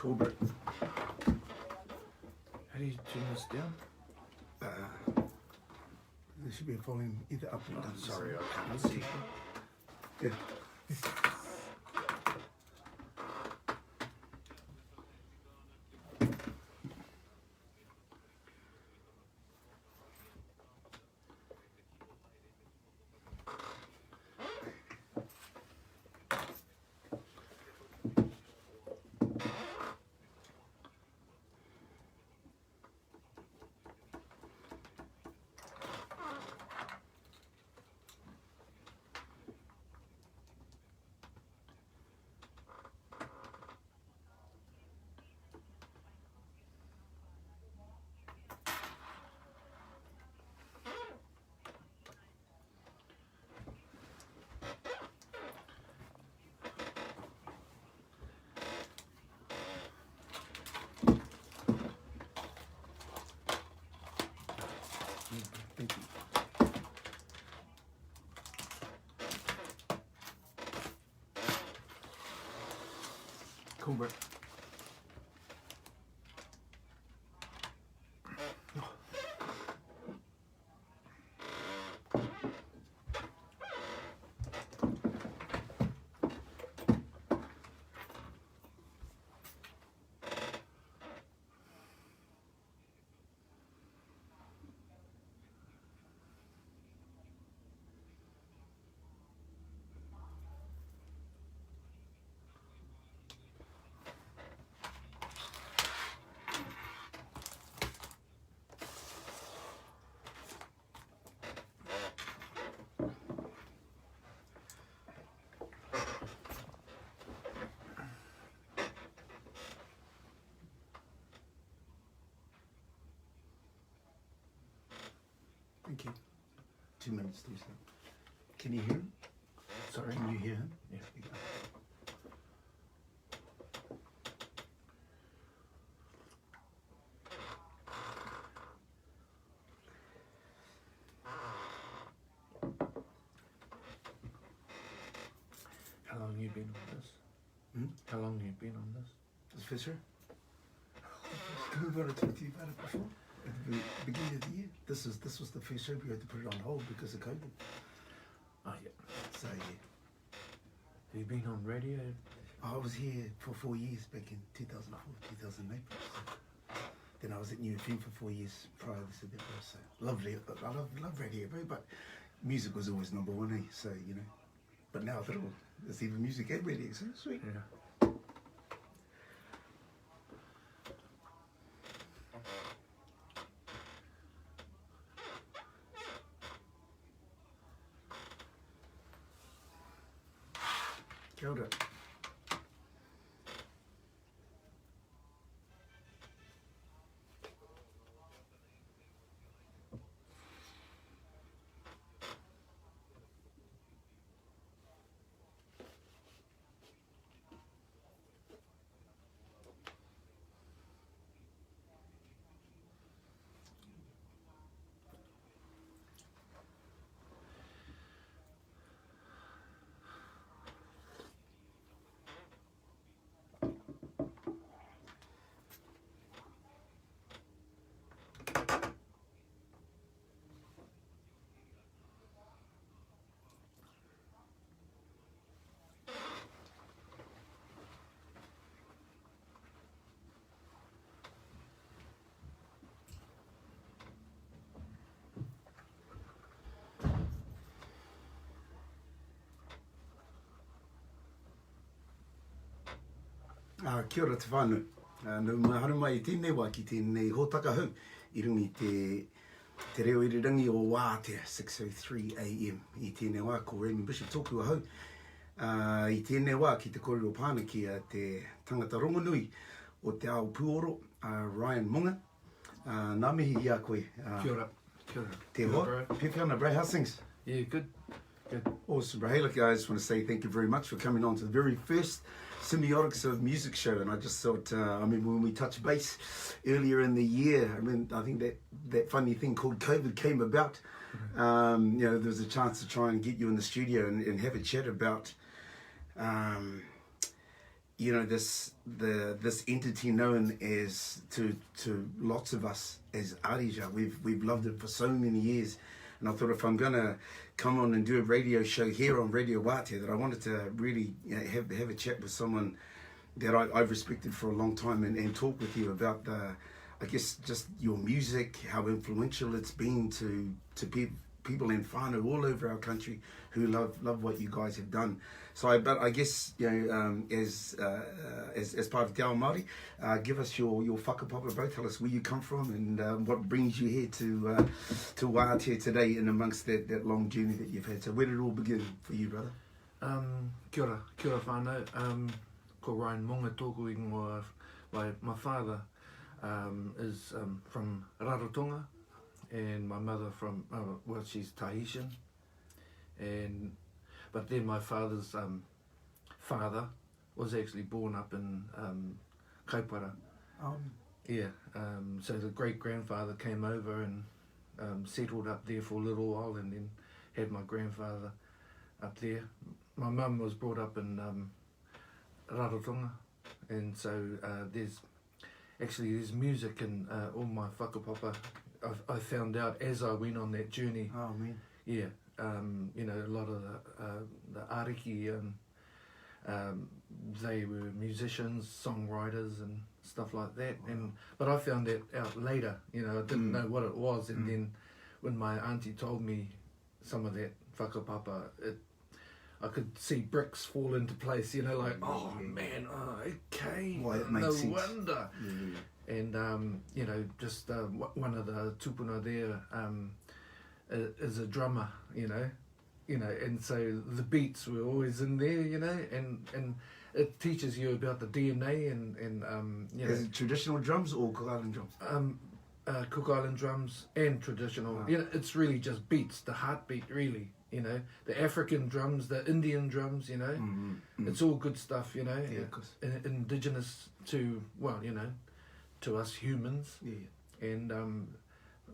Corbett. How do you turn this down? There should be a volume either up or down. Sorry, I can't see. Yeah. Thank you. Corbett. Thank you. 2 minutes, please. Can you hear him? Sorry. Can you hear him? Yeah. How long have you been on this? How long have you been on this? This Fisher? I've already talked to you about it before. At the beginning of the year. This was the first show we had to put it on hold because of COVID. Oh, yeah. So yeah. Have you been on radio? I was here for 4 years back in 2004, 2008. So then I was at New FM for 4 years prior to that. So lovely. I love radio, bro, but music was always number one, eh? So, you know. But now it's even music and radio, so sweet. Yeah. Kia ora. Kia ora te whānau. Nau mai haru mai I tēnei wā ki tēnei hōtaka hau I rungi te reo irirangi o Waatea 6:03 AM I tēnei wā ko Raymond Bishop tōku hau. I tēnei wā ki te kōrero pāna ki te tangata rongonui o te ao puoro, Ryan Monga. Nā mihi I a koe. Kia ora. Kia ora. Te hoa. Pewhiana, bro. How's things? Yeah, good. Good. Awesome, bro. Hey, look, I just want to say thank you very much for coming on to the very first Semiotics of Music show. And I just thought, I mean, when we touched base earlier in the year, I think that funny thing called COVID came about. You know, there was a chance to try and get you in the studio and have a chat about you know, this entity known as to lots of us as Arija. We've loved it for so many years, and I thought if I'm gonna come on and do a radio show here on Radio Waatea, that I wanted to really, you know, have a chat with someone that I've respected for a long time, and talk with you about I guess just your music, how influential it's been to people in whānau all over our country who love what you guys have done. So, but I guess, you know, as part of Te Ao Māori, give us your whakapapa, bro. Tell us where you come from and what brings you here to Waatea today, in amongst that long journey that you've had. So where did it all begin for you, brother? Kia ora whānau. Ko Raymond Monga tōku i ngō, my father is from Rarotonga, and my mother from, well, she's Tahitian, but then my father's father was actually born up in Kaipara. Yeah, so the great-grandfather came over and settled up there for a little while, and then had my grandfather up there. My mum was brought up in Rarotonga, and so there's music in all my whakapapa. I found out as I went on that journey. Oh, man. Yeah, you know, a lot of the ariki, they were musicians, songwriters and stuff like that. Wow. But I found that out later, you know, I didn't know what it was, and then when my auntie told me some of that whakapapa, I could see bricks fall into place, you know, like, oh man, oh, okay, well, it no makes sense. wonder. Yeah. And, you know, just one of the tupuna there is a drummer, you know, and so the beats were always in there, you know, and it teaches you about the DNA and you know. Is it traditional drums or Cook Island drums? Cook Island drums and traditional, you know, it's really just beats, the heartbeat really. You know, the African drums, the Indian drums, you know, it's all good stuff, you know, indigenous to, well, you know, to us humans. Yeah. And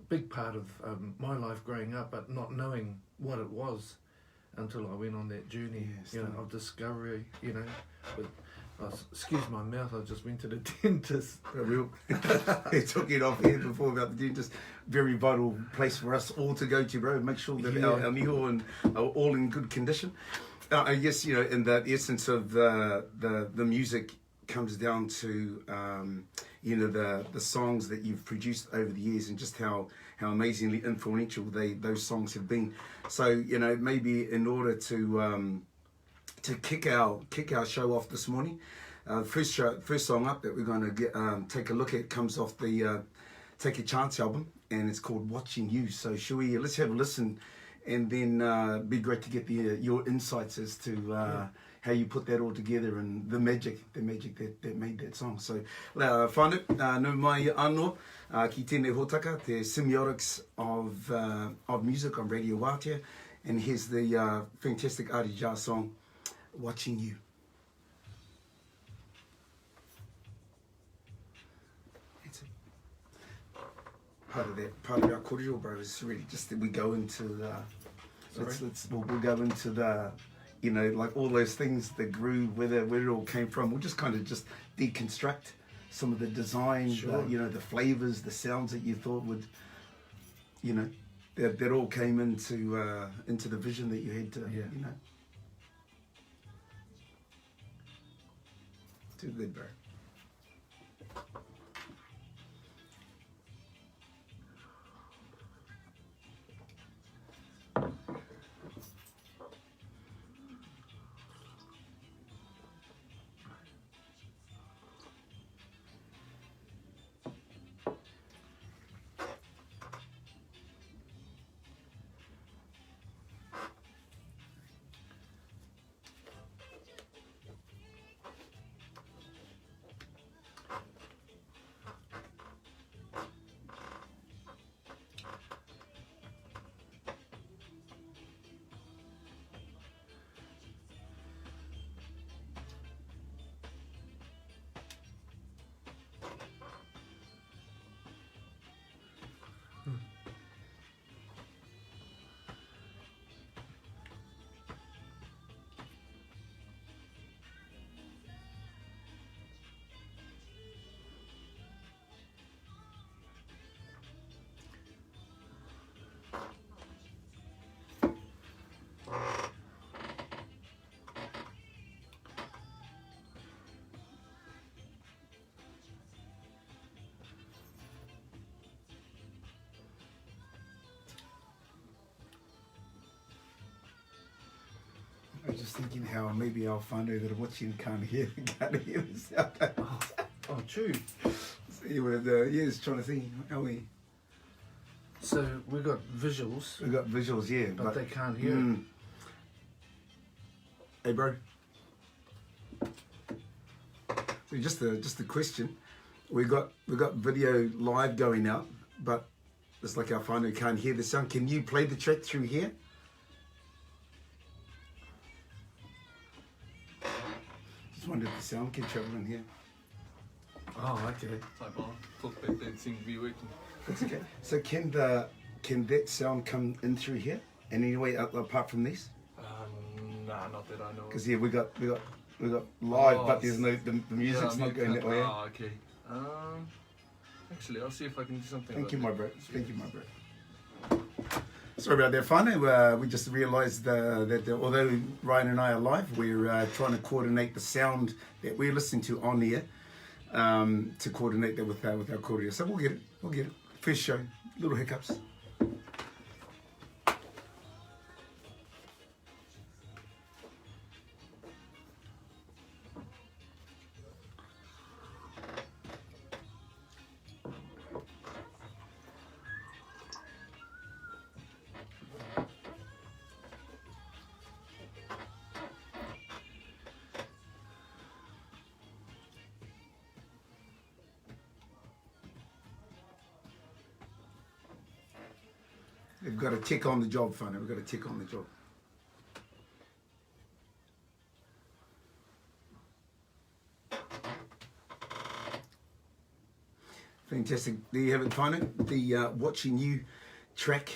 big part of my life growing up, but not knowing what it was until I went on that journey, you know, of discovery, you know. But, excuse my mouth, I just went to the dentist. He took it off here before about the dentist. Very vital place for us all to go to, bro. Make sure that our miho are all in good condition. I guess, you know, in that essence of the music comes down to, you know, the songs that you've produced over the years, and just how amazingly influential those songs have been. So, you know, maybe in order to kick our show off this morning, first song up that we're going to take a look at comes off the Take a Chance album, and it's called Watching You. So let's have a listen, and then be great to get your insights as to how you put that all together, and the magic that made that song. So find it, no mai anō, ki tēnei hōtaka, te Semiotics of music on Radio Waatea, and here's the fantastic Arija song, Watching You. It's part of our kōrero, bro, is really just that we go into we'll go into the, you know, like all those things that grew, where it all came from. We'll just kind of just deconstruct some of the design, you know, the flavors, the sounds that you thought would, you know, that all came into the vision that you had to, you know. Too good, bro. I was just thinking how maybe our whānau that are watching can't hear the sound. Oh, true. So, it's trying to think, are we? So we got visuals. We got visuals, yeah, but they can't hear it. Hey, bro. So just a question. We got video live going out, but it's like our whānau can't hear the sound. Can you play the track through here? Just wondered if the sound can travel in here. Oh, okay. Type on. Thought that didn't seem to be working. That's okay. So can that sound come in through here? And anyway, apart from these? Nah, not that I know. Because we got live, Oh, but there's no the music's not going that way. Ah, okay. Actually, I'll see if I can do something. Thank you, about my bro. that. Thank you, my bro. Sorry about that, whānau. We just realised that although Ryan and I are live, we're trying to coordinate the sound that we're listening to on air to coordinate that with our coordinator. So we'll get it. First show, little hiccups. We've got to tick on the job, whānau. We've got to tick on the job. Fantastic. There you have it, whānau. The Watching You track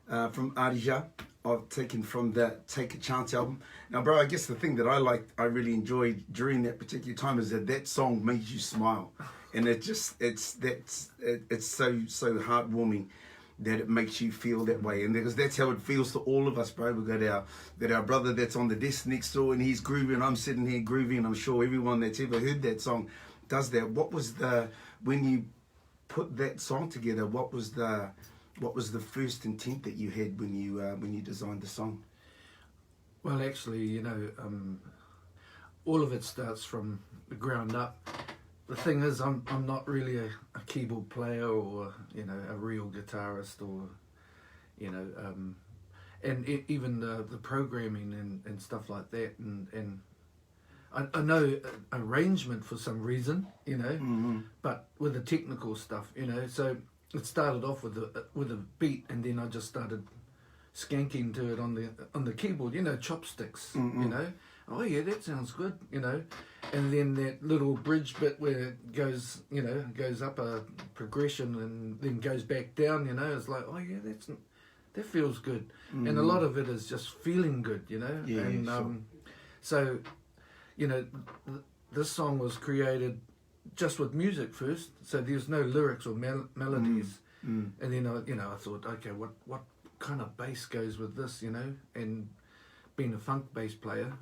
from Arija, I've taken from the Take a Chance album. Now, bro, I guess the thing that I really enjoyed during that particular time is that song made you smile, and it's so heartwarming that it makes you feel that way, and because that's how it feels to all of us, bro. We've got our brother that's on the desk next door, and he's grooving. I'm sitting here grooving, and I'm sure everyone that's ever heard that song does that. What was when you put that song together? What was the first intent that you had when you designed the song? Well, actually, all of it starts from the ground up. The thing is, I'm not really a keyboard player or a real guitarist or and even the programming and stuff like that, and I know arrangement for some reason, but with the technical stuff, so it started off with a beat, and then I just started skanking to it on the keyboard, chopsticks, oh yeah, that sounds good, and then that little bridge bit where it goes up a progression and then goes back down, it's like, oh yeah, that feels good, and a lot of it is just feeling good, Yeah, and sure. So, this song was created just with music first, so there's no lyrics or melodies, and then I thought, okay, what kind of bass goes with this, and being a funk bass player,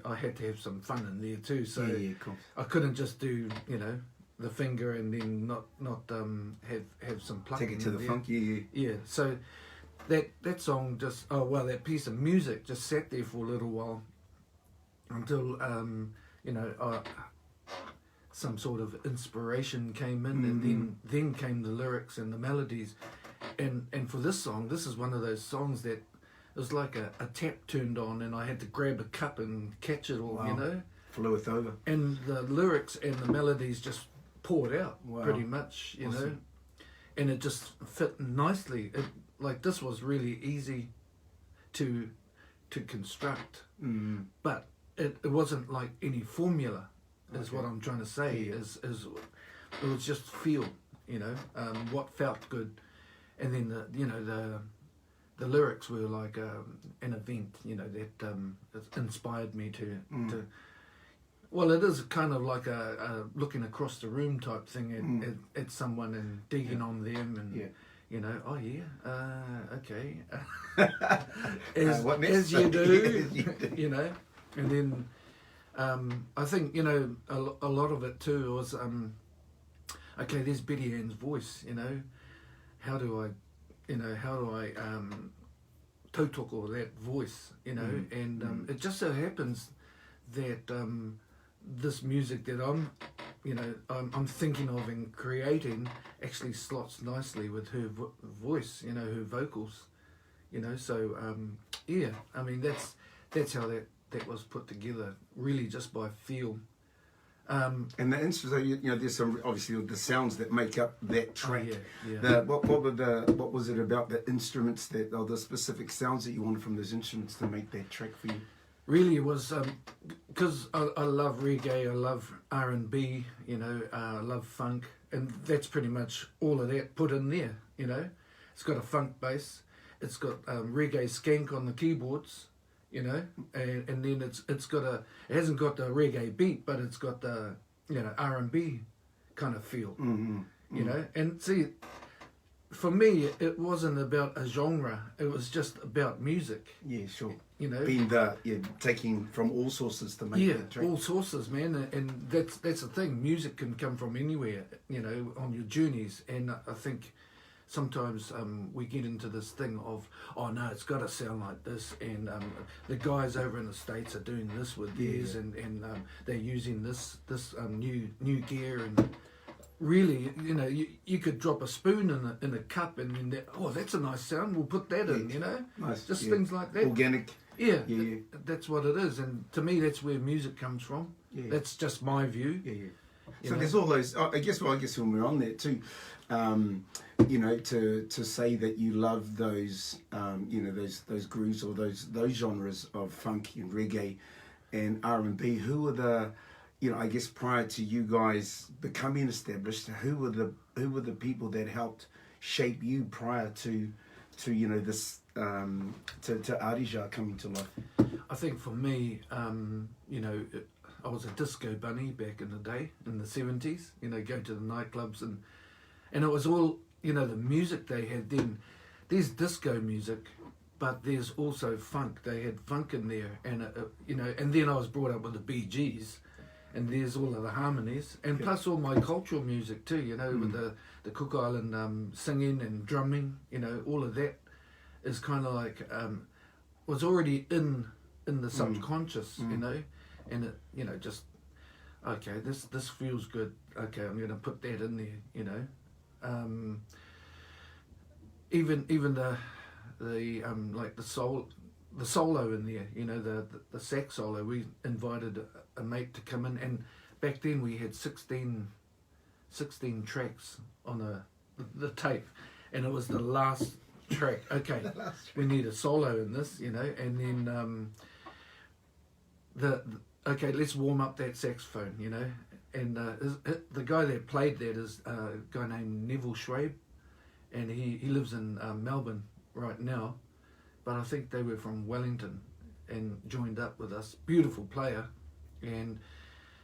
I had to have some fun in there too, so yeah, cool. I couldn't just do the finger and then not have some plucking. Take it to the there. funk, Yeah, so that song just that piece of music just sat there for a little while until some sort of inspiration came in, and then came the lyrics and the melodies, and for this song, this is one of those songs that it was like a tap turned on, and I had to grab a cup and catch it all, Wow. Flew it over. and the lyrics and the melodies just poured out, Wow. pretty much, Awesome. and it just fit nicely. This was really easy to construct, but it wasn't like any formula, is Okay. what I'm trying to say. Yeah. Is it was just feel, what felt good, and then the lyrics were like an event, that inspired me to. Well, it is kind of like a looking across the room type thing at someone and digging on them, and oh yeah, okay, What next? as you do, As you do. and then I think a lot of it too was okay. There's Betty Ann's voice, how do I tautoko, that voice, you know, and it just so happens that this music that I'm thinking of and creating actually slots nicely with her voice, you know, her vocals, you know. So yeah, I mean that's how that was put together, really just by feel. And the instruments, you know, there's some obviously the sounds that make up that track. Yeah. What was it about the instruments or the specific sounds that you wanted from those instruments to make that track for you? Really, it was because I love reggae, I love R&B, you know, I love funk, and that's pretty much all of that put in there, you know. It's got a funk bass, it's got reggae skank on the keyboards, you know, and then it hasn't got the reggae beat, but it's got the, you know, R&B kind of feel, you know. And see, for me, it wasn't about a genre, it was just about music. Yeah, sure. You know, being taking from all sources to make that track. All sources, man, and that's the thing. Music can come from anywhere, you know, on your journeys. And I think sometimes we get into this thing of, oh no, it's got to sound like this, and the guys over in the States are doing this with theirs, and they're using this new gear, and really, you know, you could drop a spoon in a cup, and then oh, that's a nice sound, we'll put that in, you know, nice. Just things like that. Organic. Yeah, that's what it is, and to me, that's where music comes from. Yeah. That's just my view. So know? There's all those. I guess when we're on there too, you know, to say that you love those, you know, those grooves or those genres of funk and reggae and R&B. Who were the, you know, I guess prior to you guys becoming established, who were the people that helped shape you prior to you know this to Arija coming to life? I think for me, you know, I was a disco bunny back in the day, in the 70s, you know, go to the nightclubs, and it was all, you know, the music they had then. There's disco music, but there's also funk. They had funk in there, and you know, and then I was brought up with the Bee Gees, and there's all of the harmonies, and plus all my cultural music too, you know, with the Cook Island singing and drumming, you know, all of that is kind of like was already in the subconscious, you know, and it, you know, just okay, this feels good. Okay, I'm gonna put that in there, you know. Even the like the solo in there, you know, the sax solo. We invited a mate to come in, and back then we had 16 tracks on the tape, and it was the last track. Okay, we need a solo in this, you know, and then okay, let's warm up that saxophone, you know, and the guy that played that is a guy named Neville Schwabe, and he lives in Melbourne right now, but I think they were from Wellington and joined up with us. Beautiful player, and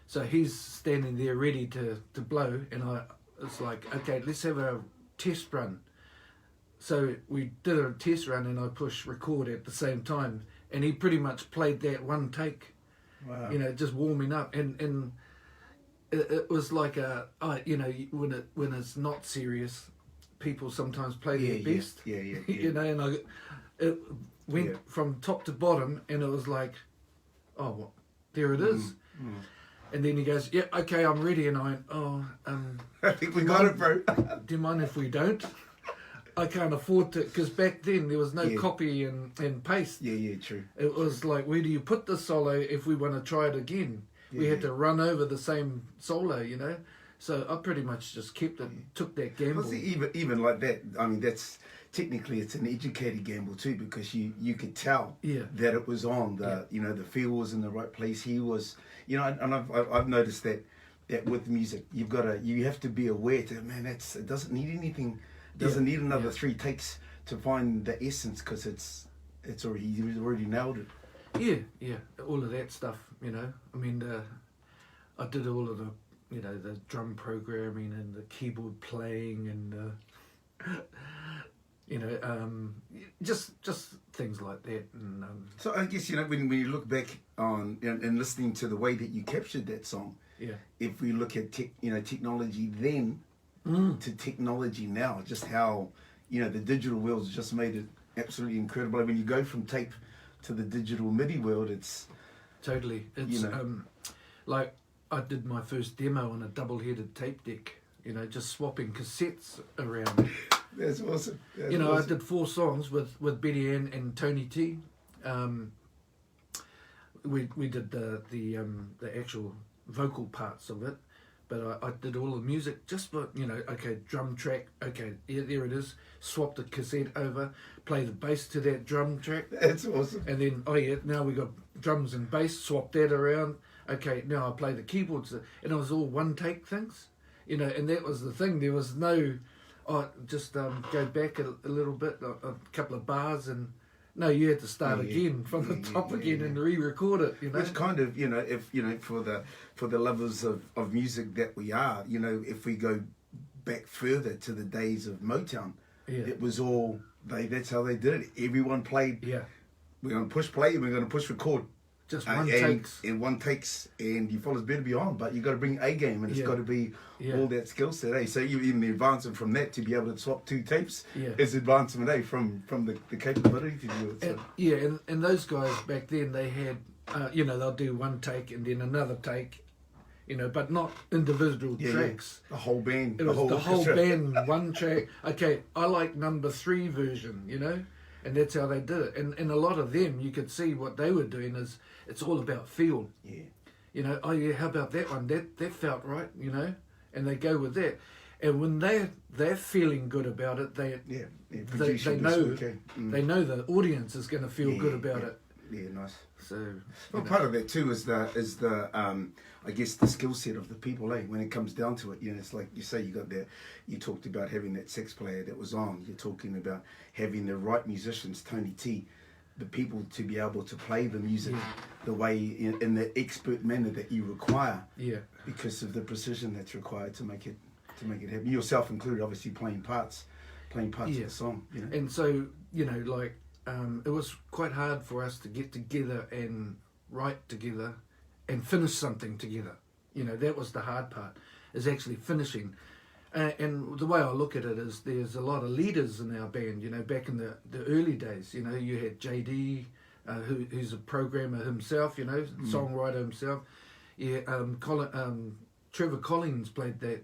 so he's standing there ready to blow, and it's like, okay, let's have a test run. So we did a test run, and I pushed record at the same time, and he pretty much played that one take. Wow. You know, just warming up, and it was like you know, when it's not serious, people sometimes play their best. Yeah. You know, and it went from top to bottom, and it was like, oh, well, there it is. And then he goes, yeah, okay, I'm ready, and I went, oh, I think we got it, bro. Do you mind if we don't? I can't afford to, because back then there was no copy and paste. Yeah, true. It was like, where do you put the solo if we want to try it again? We had to run over the same solo, you know. So I pretty much just kept it, took that gamble. Well, see, even like that, I mean, that's technically it's an educated gamble too, because you could tell that it was on. You know, the feel was in the right place. He was, you know, and I've noticed that with music, you have to be aware that, man, it doesn't need anything. Doesn't need another 3 takes to find the essence, because it's already, he's already nailed it. Yeah, all of that stuff, you know. I mean, I did all of the, you know, the drum programming and the keyboard playing and, you know, just things like that. And so I guess, you know, when you look back on and listening to the way that you captured that song, if we look at technology then to technology now, just how, you know, the digital world's just made it absolutely incredible. I mean, you go from tape to the digital MIDI world. It's totally. It's like I did my first demo on a double-headed tape deck. You know, just swapping cassettes around. That's awesome. That's awesome. I did 4 songs with Betty Ann and Tony T. We did the actual vocal parts of it, but I did all the music just for, okay, drum track, okay, yeah, there it is, swap the cassette over, play the bass to that drum track. That's awesome. And then, now we got drums and bass, swap that around, okay, now I play the keyboards, and it was all one take things, and that was the thing. There was no, just go back a little bit, a couple of bars, and no, you had to start again from the top again and re-record it. Which kind of, if for the lovers of music that we are, if we go back further to the days of Motown, it was all that's how they did it. Everyone played. Yeah, we're going to push play and we're going to push record. Just one takes. And one takes, and you fellas better be on, but you got to bring A game, and it's got to be all that skill set, eh? So you even the advancement from that to be able to swap 2 tapes is advancement, eh? From the capability to do it. So. And those guys back then, they had, they'll do one take and then another take, but not individual tracks. The whole band. It was the whole band, one track. Okay, I like number 3 version, and that's how they did it. And a lot of them, you could see what they were doing is, it's all about feel. Yeah. How about that one? That felt right, and they go with that. And when they're feeling good about it, they know they know the audience is going to feel good about it. Yeah, nice. So part of that too is the I guess the skill set of the people, eh? When it comes down to it, it's like you say, you talked about having that sax player that was on. You're talking about having the right musicians, Tony T, the people to be able to play the music the way in the expert manner that you require. Yeah. Because of the precision that's required to make it happen. Yourself included, obviously playing parts of the song. And so it was quite hard for us to get together and write together and finish something together. That was the hard part, is actually finishing. And the way I look at it is there's a lot of leaders in our band, back in the early days. You had JD, who's a programmer himself, songwriter himself. Yeah, Trevor Collins played that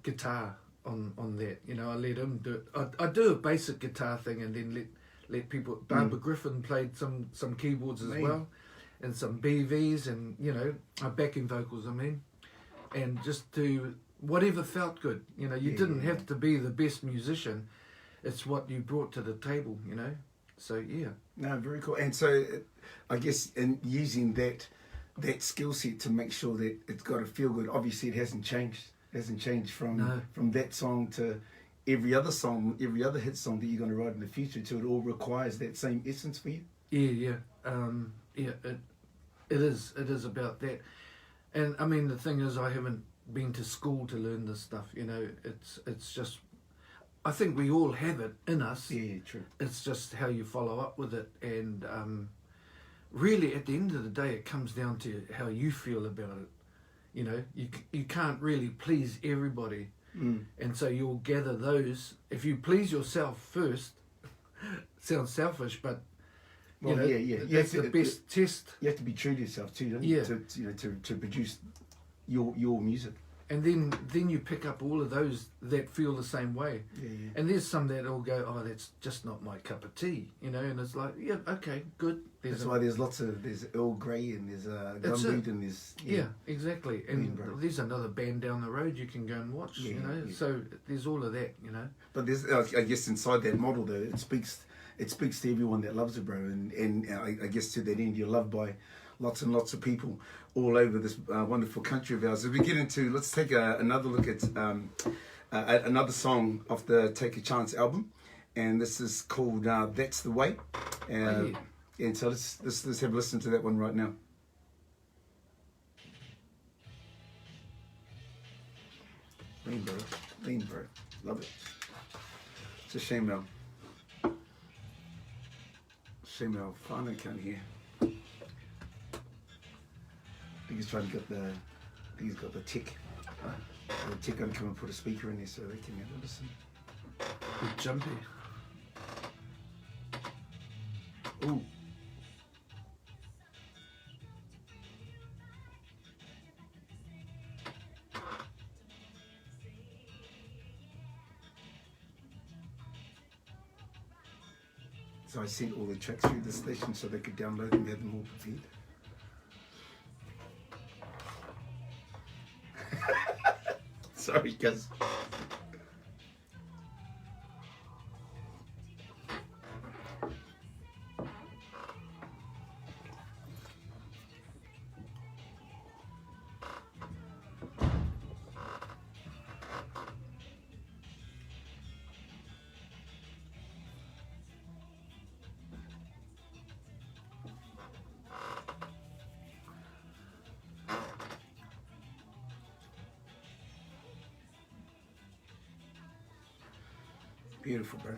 guitar on that. I let him do it. I do a basic guitar thing and then let people. Barbara Griffin played some keyboards as well, and some BVs and backing vocals. And just to whatever felt good. You didn't have to be the best musician. It's what you brought to the table. So yeah. No, very cool. And so I guess in using that skill set to make sure that it's got to feel good. Obviously, it hasn't changed. It hasn't changed from that song to every other song, every other hit song that you're going to write in the future. So it all requires that same essence for you. Yeah. It is about that. And the thing is, I haven't been to school to learn this stuff. It's just, I think we all have it in us. Yeah, true. It's just how you follow up with it, and really, at the end of the day, it comes down to how you feel about it. You can't really please everybody, and so you'll gather those. If you please yourself first, sounds selfish, but. That's the best test. You have to be true to yourself too, don't you? To produce your music. And then you pick up all of those that feel the same way. Yeah. And there's some that all go, that's just not my cup of tea, and it's like, yeah, okay, good. That's why there's Earl Grey and there's Gumboot and there's... Yeah, exactly. And there's another band down the road you can go and watch, So there's all of that, But there's, I guess inside that model though, it speaks to everyone that loves it, bro, and I guess to that end you're loved by lots and lots of people all over this wonderful country of ours. As we get into, let's take another look at another song off the Take a Chance album, and this is called That's the Way. And so let's have a listen to that one right now. Lean, bro. Love it. It's a shame though. Shame our whānau can't hear. I think he's trying to get he's got the tech. The tech gonna come and put a speaker in there so they can have a listen. Jumpy. Ooh. So I sent all the tracks through the station so they could download and get them all prepared. Sorry, guys. Beautiful, bro.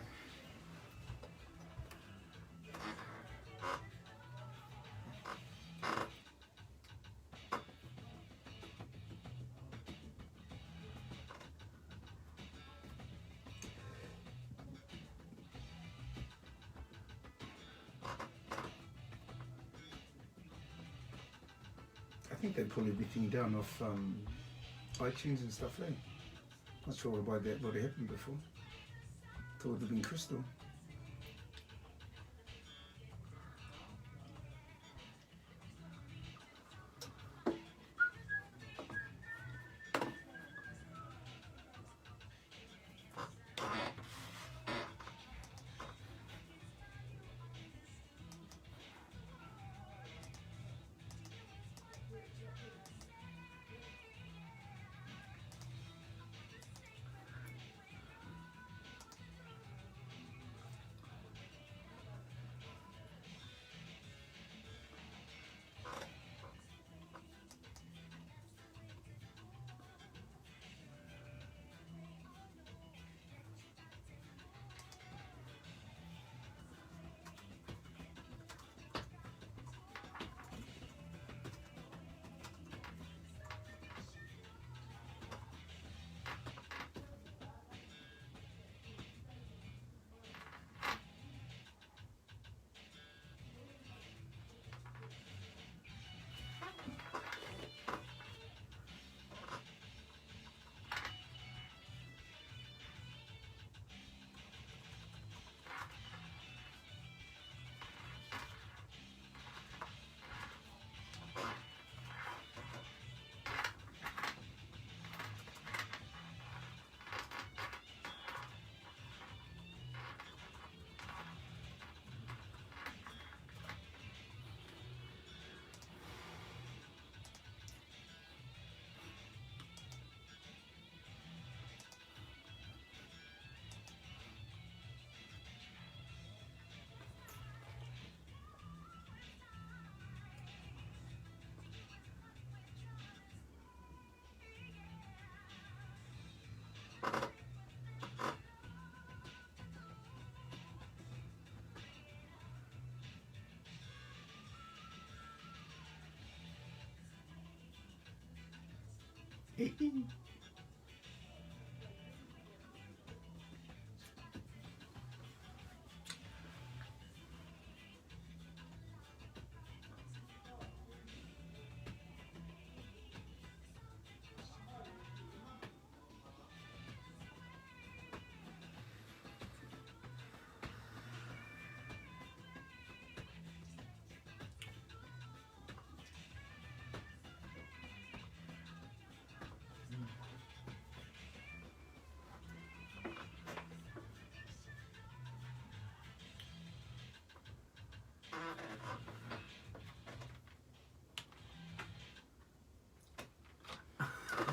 I think they pull everything down off iTunes and stuff, eh? Not sure why that would have happened before. Thought it would have been crystal.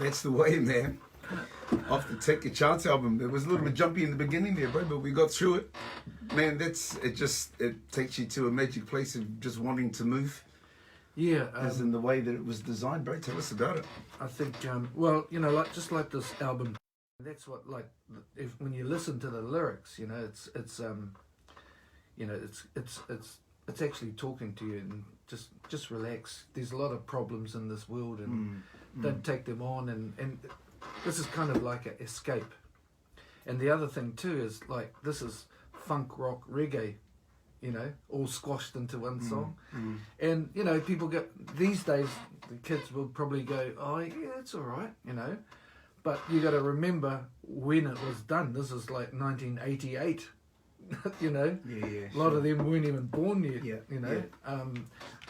That's the way, man. Off the Take a Chance album. It was a little bit jumpy in the beginning there, bro, but we got through it. Man, it takes you to a magic place of just wanting to move. Yeah. As in the way that it was designed, bro. Tell us about it. I think, well, you know, like just like this album, that's what, like, if when you listen to the lyrics, you know, it's actually talking to you, and just relax. There's a lot of problems in this world, and don't take them on, and this is kind of like an escape. And the other thing too is, like, this is funk rock reggae, you know, all squashed into one song. And, you know, people get, these days, the kids will probably go, oh, yeah, it's all right, you know. But you got to remember when it was done. This is like 1988, you know. A lot of them weren't even born yet, you know.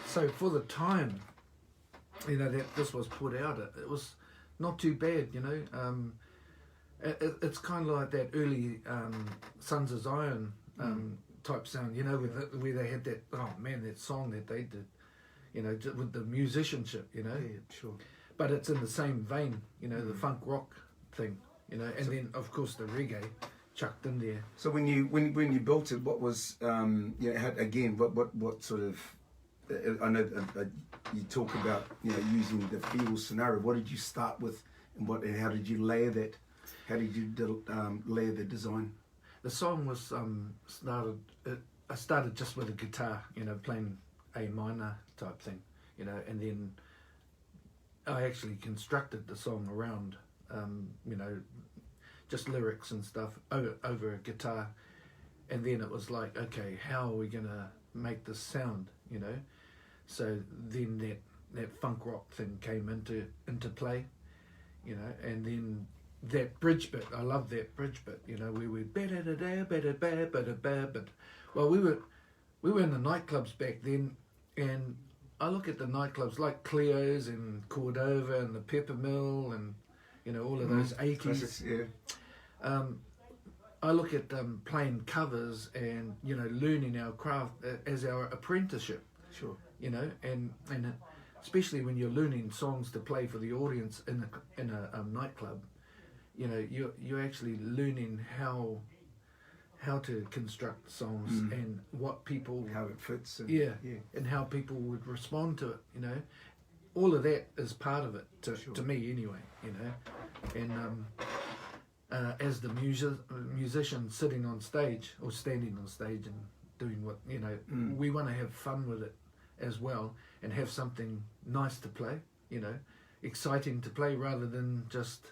So for the time, you know, that this was put out, it was not too bad, you know. It's kind of like that early Sons of Zion type sound, you know, where they had that, oh man, that song that they did, you know, with the musicianship, you know. But it's in the same vein, you know, the funk rock thing, you know, and then of course the reggae chucked in there. So when you built it, what was you know, again, what sort of, I know you talk about, you know, using the field scenario. What did you start with, and how did you layer that? How did you layer the design? The song was I started just with a guitar, you know, playing A minor type thing, you know, and then I actually constructed the song around, you know, just lyrics and stuff over a guitar, and then it was like, okay, how are we gonna make this sound, you know? So then that funk rock thing came into play, you know, and then that bridge bit, I love that bridge bit, you know, where we but well, we were in the nightclubs back then, and I look at the nightclubs like Cleo's and Cordova and the Peppermill and, you know, all of those 80s. I look at playing covers and, you know, learning our craft as our apprenticeship. Sure. You know, and especially when you're learning songs to play for the audience in a nightclub, you know, you're actually learning how to construct songs and what people, how it fits, and, and how people would respond to it, you know. All of that is part of it to me anyway, you know. And as the musician sitting on stage or standing on stage and doing what, you know, we want to have fun with it as well and have something nice to play, you know, exciting to play rather than just,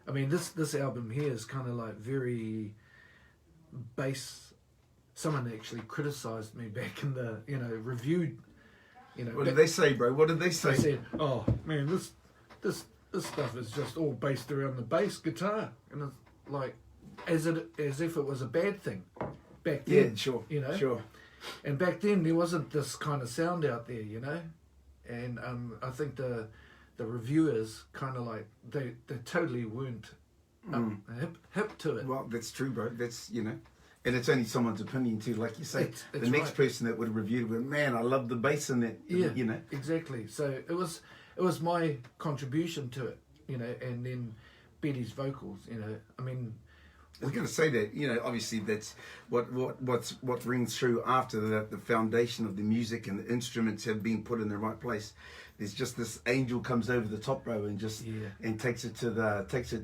I mean, this album here is kind of like very bass. Someone actually criticised me back in the, you know, reviewed, you know. What did they say, bro? What did they say? They said, oh man, this stuff is just all based around the bass guitar, and it's like as if it was a bad thing back then. Yeah, sure. You know, sure. And back then there wasn't this kind of sound out there, you know. And I think the reviewers kind of like they totally weren't hip to it. Well, that's true, bro. That's, you know, and it's only someone's opinion too. Like you say, It's the next person that would have reviewed it would, man, I love the bass in that. Yeah, you know, exactly. So it was my contribution to it, you know, and then Betty's vocals, you know. I mean, I was going to say that, you know, obviously that's what rings through after the foundation of the music and the instruments have been put in the right place. There's just this angel comes over the top row and just and takes it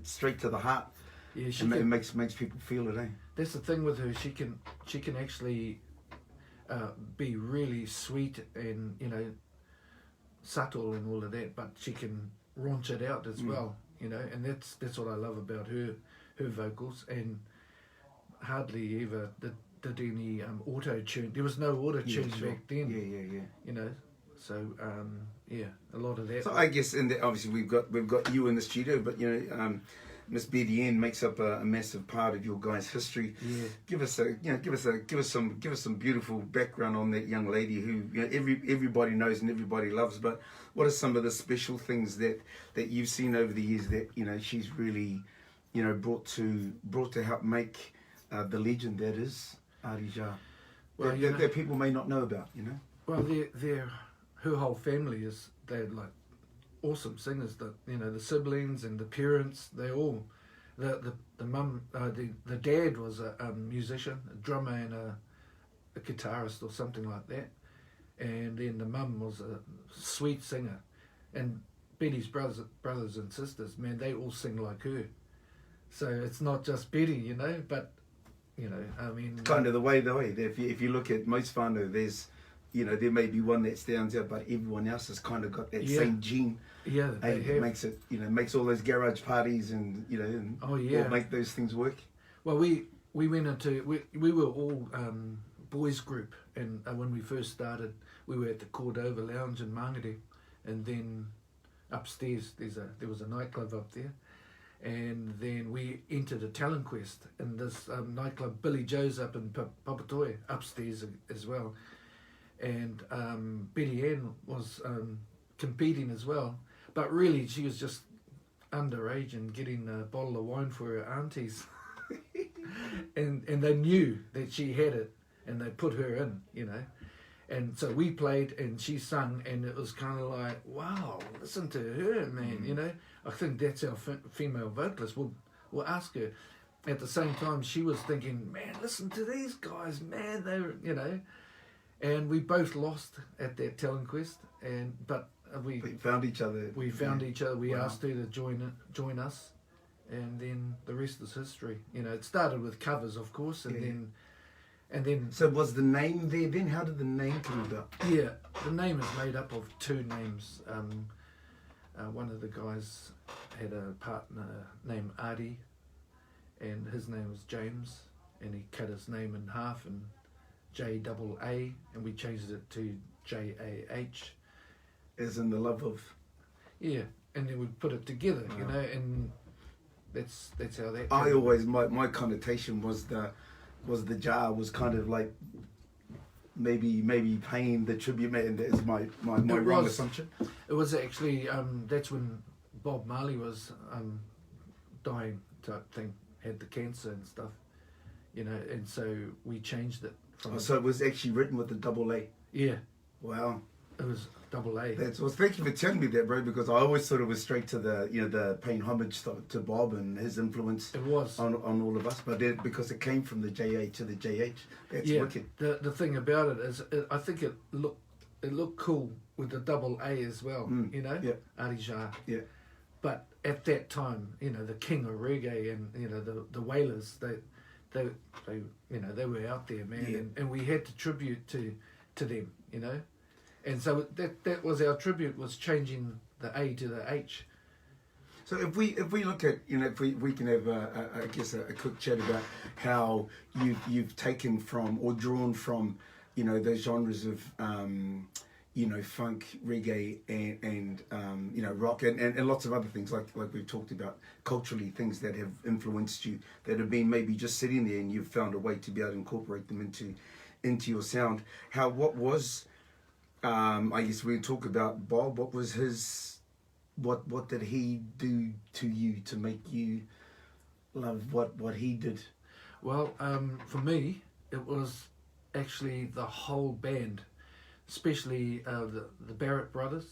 straight to the heart. Yeah, and makes people feel it. That's the thing with her. She can actually be really sweet and, you know, subtle and all of that, but she can raunch it out as well, you know. And that's what I love about her vocals, and hardly ever did any auto tune. There was no auto tune back then. Yeah. You know, so a lot of that. So I guess, and obviously we've got you in the studio, but you know, Miss MGN makes up a massive part of your guys' history. Yeah. Give us some beautiful background on that young lady who, you know, everybody knows and everybody loves. But what are some of the special things that you've seen over the years that, you know, she's really, you know, brought to help make the legend that is Arija, well, that people may not know about, you know? Well, her whole family they're like awesome singers. That, you know, the siblings and the parents, they all, the mum, the dad was a musician, a drummer and a guitarist or something like that, and then the mum was a sweet singer, and Betty's brothers and sisters, man, they all sing like her. So it's not just Betty, you know, but, you know, I mean... Kind of the way. If you look at most whānau, there's, you know, there may be one that stands out, but everyone else has kind of got that same gene. Yeah, it makes it, you know, makes all those garage parties and, you know, and all make those things work. Well, we went into... We were all boys group, and when we first started, we were at the Cordova Lounge in Mangere, and then upstairs there was a nightclub up there, and then we entered a talent quest in this nightclub, Billy Joe's up in Papatoe, upstairs as well, and Betty Ann was competing as well, but really she was just underage and getting a bottle of wine for her aunties. and they knew that she had it, and they put her in, you know. And so we played and she sung, and it was kind of like, wow, listen to her, man, you know. I think that's our female vocalist. We'll ask her. At the same time, she was thinking, man, listen to these guys, man, they're, you know. And we both lost at that talent quest, but we found each other. We found each other. We asked her to join us, and then the rest is history. You know, it started with covers, of course, and then. So was the name there then? How did the name come about? Yeah, the name is made up of two names. One of the guys had a partner named Adi, and his name was James, and he cut his name in half and J-double-A, and we changed it to J-A-H. As in the love of... Yeah, and then we put it together, you know, and that's how that... I always, my connotation was the jar was kind of like maybe paying the tribute, and that is my wrong assumption. It was actually, that's when Bob Marley was dying type thing, had the cancer and stuff, you know, and so we changed it. So it was actually written with the double A? Yeah. Wow. It was double A. Well, thank you for telling me that, bro, because I always thought it was straight to the paying homage to Bob and his influence. It was on all of us, but then because it came from the JA to the JH, that's wicked. The thing about it is, I think it looked cool with the double A as well, you know, Adija. Yeah. But at that time, you know, the king of reggae and, you know, the Wailers, they you know, they were out there, man, and we had to tribute to them, you know. And so that was our tribute, was changing the A to the H. So if we look at, you know, if we can have I guess a quick chat about how you've taken from or drawn from, you know, those genres of you know, funk, reggae, and you know, rock, and lots of other things like we've talked about culturally, things that have influenced you, that have been maybe just sitting there, and you've found a way to be able to incorporate them into your sound. What was I guess we talk about Bob. What was his? What did he do to you to make you love what he did? Well, for me, it was actually the whole band, especially the Barrett brothers.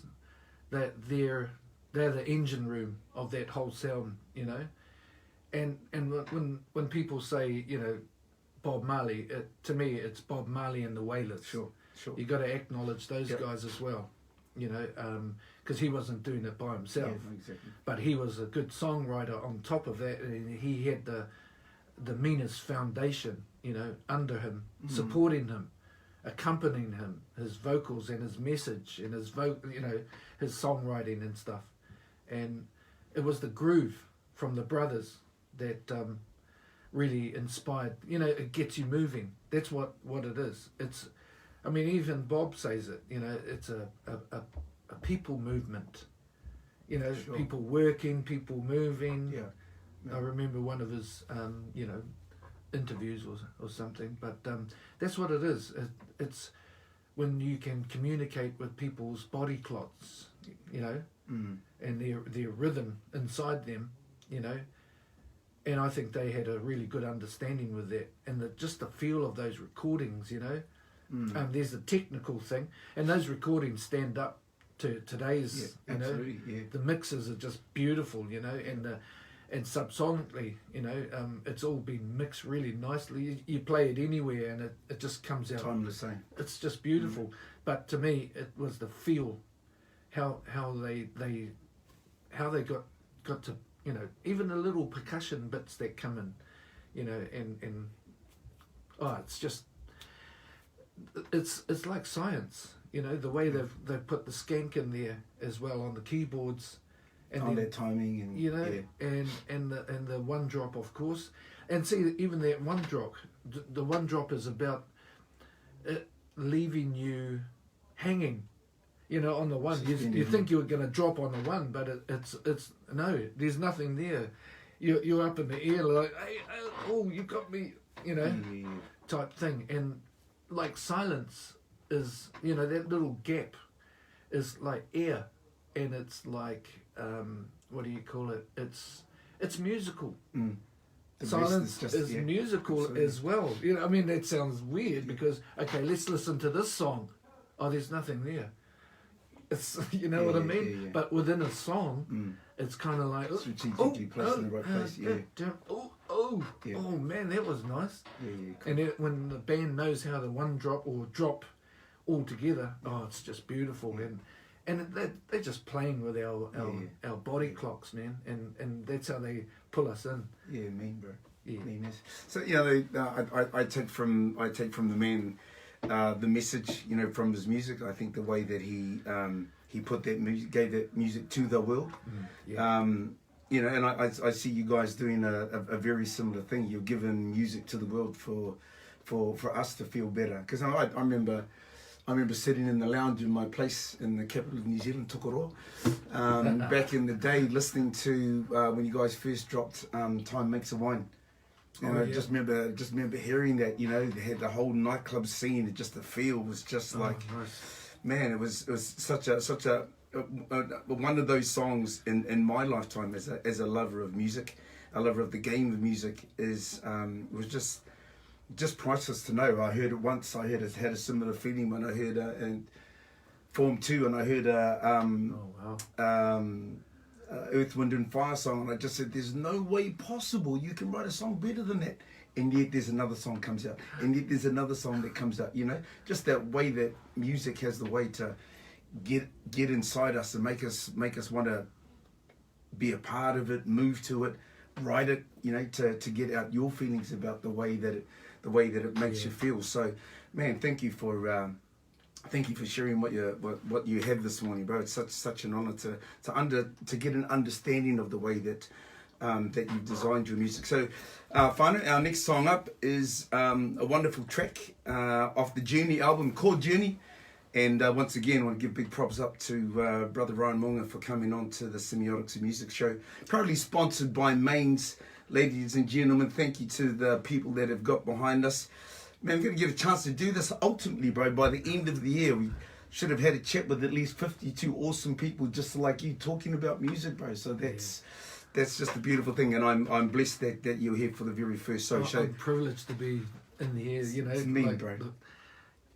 That they're the engine room of that whole sound, you know. And when people say, you know, Bob Marley, to me it's Bob Marley and the Wailers. Sure. You got to acknowledge those guys as well, you know, because he wasn't doing it by himself. Yeah, exactly. But he was a good songwriter on top of that, and he had the meanest foundation, you know, under him, supporting him, accompanying him, his vocals and his message and his you know, his songwriting and stuff. And it was the groove from the brothers that really inspired. You know, it gets you moving. That's what it is. It's, I mean, even Bob says it. You know, it's a people movement. You know, people working, people moving. Yeah. I remember one of his, you know, interviews or something. But that's what it is. It's when you can communicate with people's body clots, you know, and their rhythm inside them, you know. And I think they had a really good understanding with that, and just the feel of those recordings, you know. There's a technical thing, and those recordings stand up to today's, you know. The mixes are just beautiful, you know, and subsonically, you know, it's all been mixed really nicely. You play it anywhere, and it just comes out. Time the same. It's just beautiful. But to me, it was the feel, how they got to, you know, even the little percussion bits that come in, you know, and it's just. It's like science, you know, the way they've put the skank in there as well on the keyboards, and on their timing, and you know, and the one drop, of course, and see even that one drop, the one drop is about leaving you hanging, you know, on the one. You think you're going to drop on the one, but it's no, there's nothing there. You're up in the air like, hey, oh, you got me, you know, type thing. And like silence is, you know, that little gap is like air, and it's like, what do you call it? It's musical. Silence is musical absolutely. As well. You know, I mean, that sounds weird because, okay, let's listen to this song. Oh, there's nothing there. It's, you know what I mean? Yeah. But within a song, it's kind of like strategically placed in the right place. Oh man, that was nice. Cool. And when the band knows how to one drop or drop all together, oh, it's just beautiful. And they're just playing with our body clocks, man. And that's how they pull us in. Yeah, mean, bro. Yeah. Meanness. So you know, I take from the man. The message, you know, from his music. I think the way that he put that music, gave that music to the world. You know, and I see you guys doing a very similar thing. You're giving music to the world for us to feel better. Because I remember sitting in the lounge in my place in the capital of New Zealand, Tokoroa, back in the day, listening to when you guys first dropped "Time Makes a Wine." And I just remember hearing that, you know, they had the whole nightclub scene, and just the feel was just like, nice. Man, it was such a one of those songs in my lifetime as a lover of music, a lover of the game of music, was just priceless to know. I heard it once. I had a similar feeling when I heard in Form 2, and I heard Earth, Wind and Fire song, and I just said, there's no way possible you can write a song better than that. And yet there's another song comes out, and yet there's another song that comes out, you know, just that way that music has the way to get inside us and make us want to be a part of it, move to it, write it, you know, to get out your feelings about the way that it makes you feel. So man, thank you for sharing what you have this morning, bro. It's such an honor to get an understanding of the way that you've designed your music. So, finally, our next song up is a wonderful track off the Journey album called Journey. And once again, I want to give big props up to brother Ryan Monga for coming on to the Semiotics of Music show. Proudly sponsored by Mains, ladies and gentlemen. Thank you to the people that have got behind us. Man, we're going to get a chance to do this ultimately, bro. By the end of the year, we should have had a chat with at least 52 awesome people just like you talking about music, bro. So that's just a beautiful thing, and I'm blessed that you're here for the very first show. I'm privileged to be in the air, you know. It's me, bro.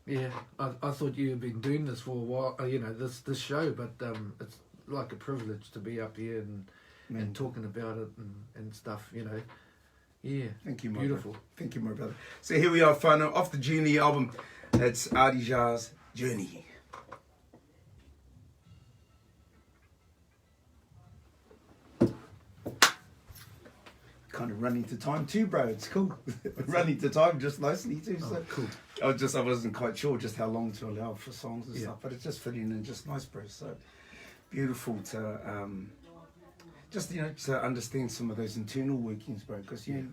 Yeah, I thought you had been doing this for a while, you know, this show, but it's like a privilege to be up here and talking about it and stuff, you know. Yeah, thank you, my beautiful. Brother. Thank you, my brother. So here we are, whānau, off the Journey album. It's Adija's Journey. Kind of running to time too, bro. It's cool. Running to time just nicely too. So cool. I wasn't quite sure just how long to allow for songs and stuff, but it's just fitting and just nice, bro. So beautiful to just, you know, to understand some of those internal workings, bro, because you know,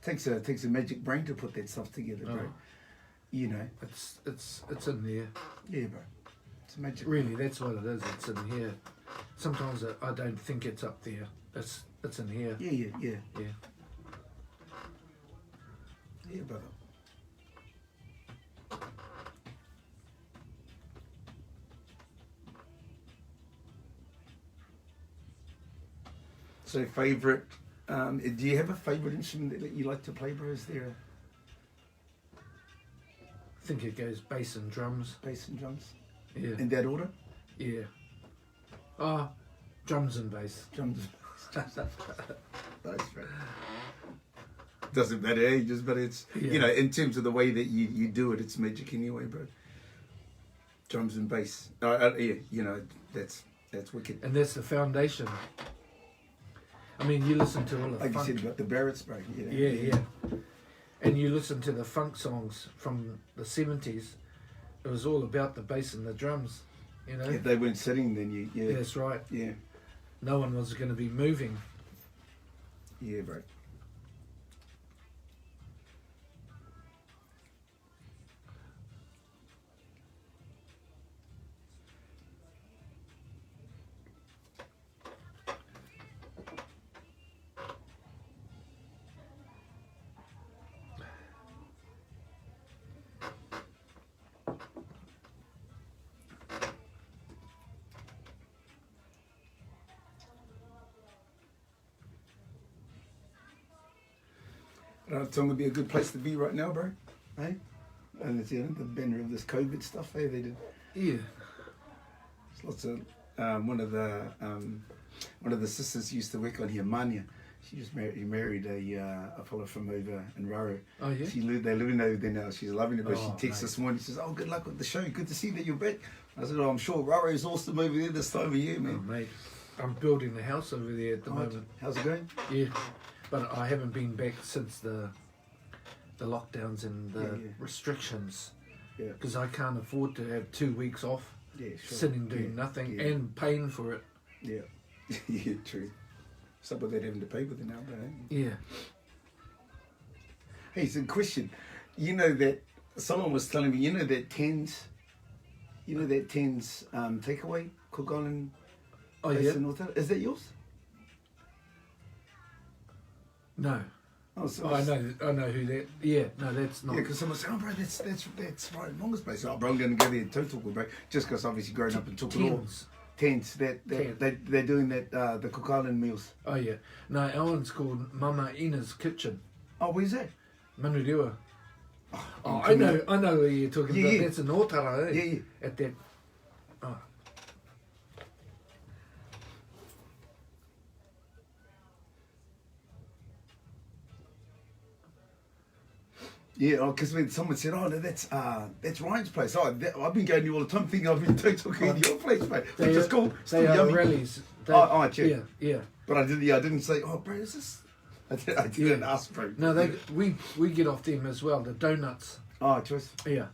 it takes a magic brain to put that stuff together, bro. You know, it's in there. Yeah, bro. It's a magic. Really, that's what it is. It's in here. Sometimes I don't think it's up there. It's in here. Yeah, brother. So favourite, do you have a favourite instrument that you like to play, bro? Is there I think it goes bass and drums. Bass and drums? Yeah. In that order? Yeah. Drums and bass. Drums and bass. That's right. Doesn't matter, but it's, you know, in terms of the way that you do it, it's magic anyway, bro. Drums and bass. Yeah, you know, that's wicked. And that's the foundation. I mean, you listen to all the like funk. you said about the Barretts, bro. Yeah. And you listen to the funk songs from the 70s. It was all about the bass and the drums, you know. If they weren't sitting, then yeah. That's right. Yeah. No one was going to be moving. Yeah, bro. Tonga would be a good place to be right now, bro. Hey? And it's, you know, the banner of this COVID stuff, hey, they did. Yeah. There's lots of, one of the sisters used to work on here, Mania. She just married a fellow from over in Raro. Oh, yeah? They're living over there now. She's loving it, but Oh, she texts mate. this morning. She says, "Oh, good luck with the show. Good to see that you're back." I said, "Oh, I'm sure Raro's awesome over there this time of year, Oh, man." mate. I'm building the house over there at the moment. How's it going? Yeah. But I haven't been back since the lockdowns and the restrictions. Yeah. Because I can't afford to have 2 weeks off, Yeah, sure. sitting doing nothing and paying for it. Yeah, yeah, true. Some of that having to pay with it now, though. Yeah. Hey, so question. You know that someone was telling me. You know that Tens takeaway, Cook Island. Oh, yeah? Is that yours? No. Oh, so Oh, I know who that. Yeah, no, that's not. Yeah, because someone said, "Oh, bro, that's right, Monga's place." Oh, bro, I'm going to go there and total, bro. Just because obviously growing up in Tokoro. Tents. They're doing that the Cook Island meals. Oh, yeah. No, our one's called Mama Ina's Kitchen. Oh, where's that? Manurewa. Oh, I know where you're talking about. Yeah. That's in Otara, eh? Yeah, yeah. At that. Oh. Yeah, because when someone said, "Oh, no, that's Ryan's place." Oh, I've been going to you all the time, thinking I've been talking to your place, mate. Which is cool. They Still are yummy. rallies. Check. Yeah. But I didn't say, "Oh, bro, is this?" I didn't ask, bro. No, we get off them as well. The donuts. Oh, choice. Yeah.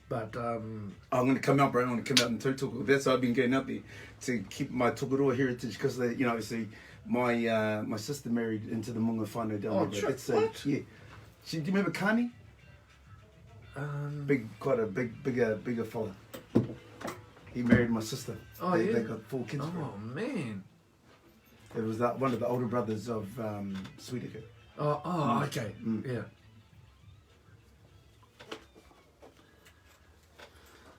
But I'm going to come out, bro. I'm going to come out and Tokoro. That's why I've been going out there to keep my Tokoro heritage because, you know, obviously my sister married into the Monga whānau down there. But what? Yeah. Do you remember Kani? Quite a bigger fella. He married my sister. Oh, They yeah. got 4 kids. Bro. Oh man. It was one of the older brothers of Sweetacre. Oh, okay. Yeah.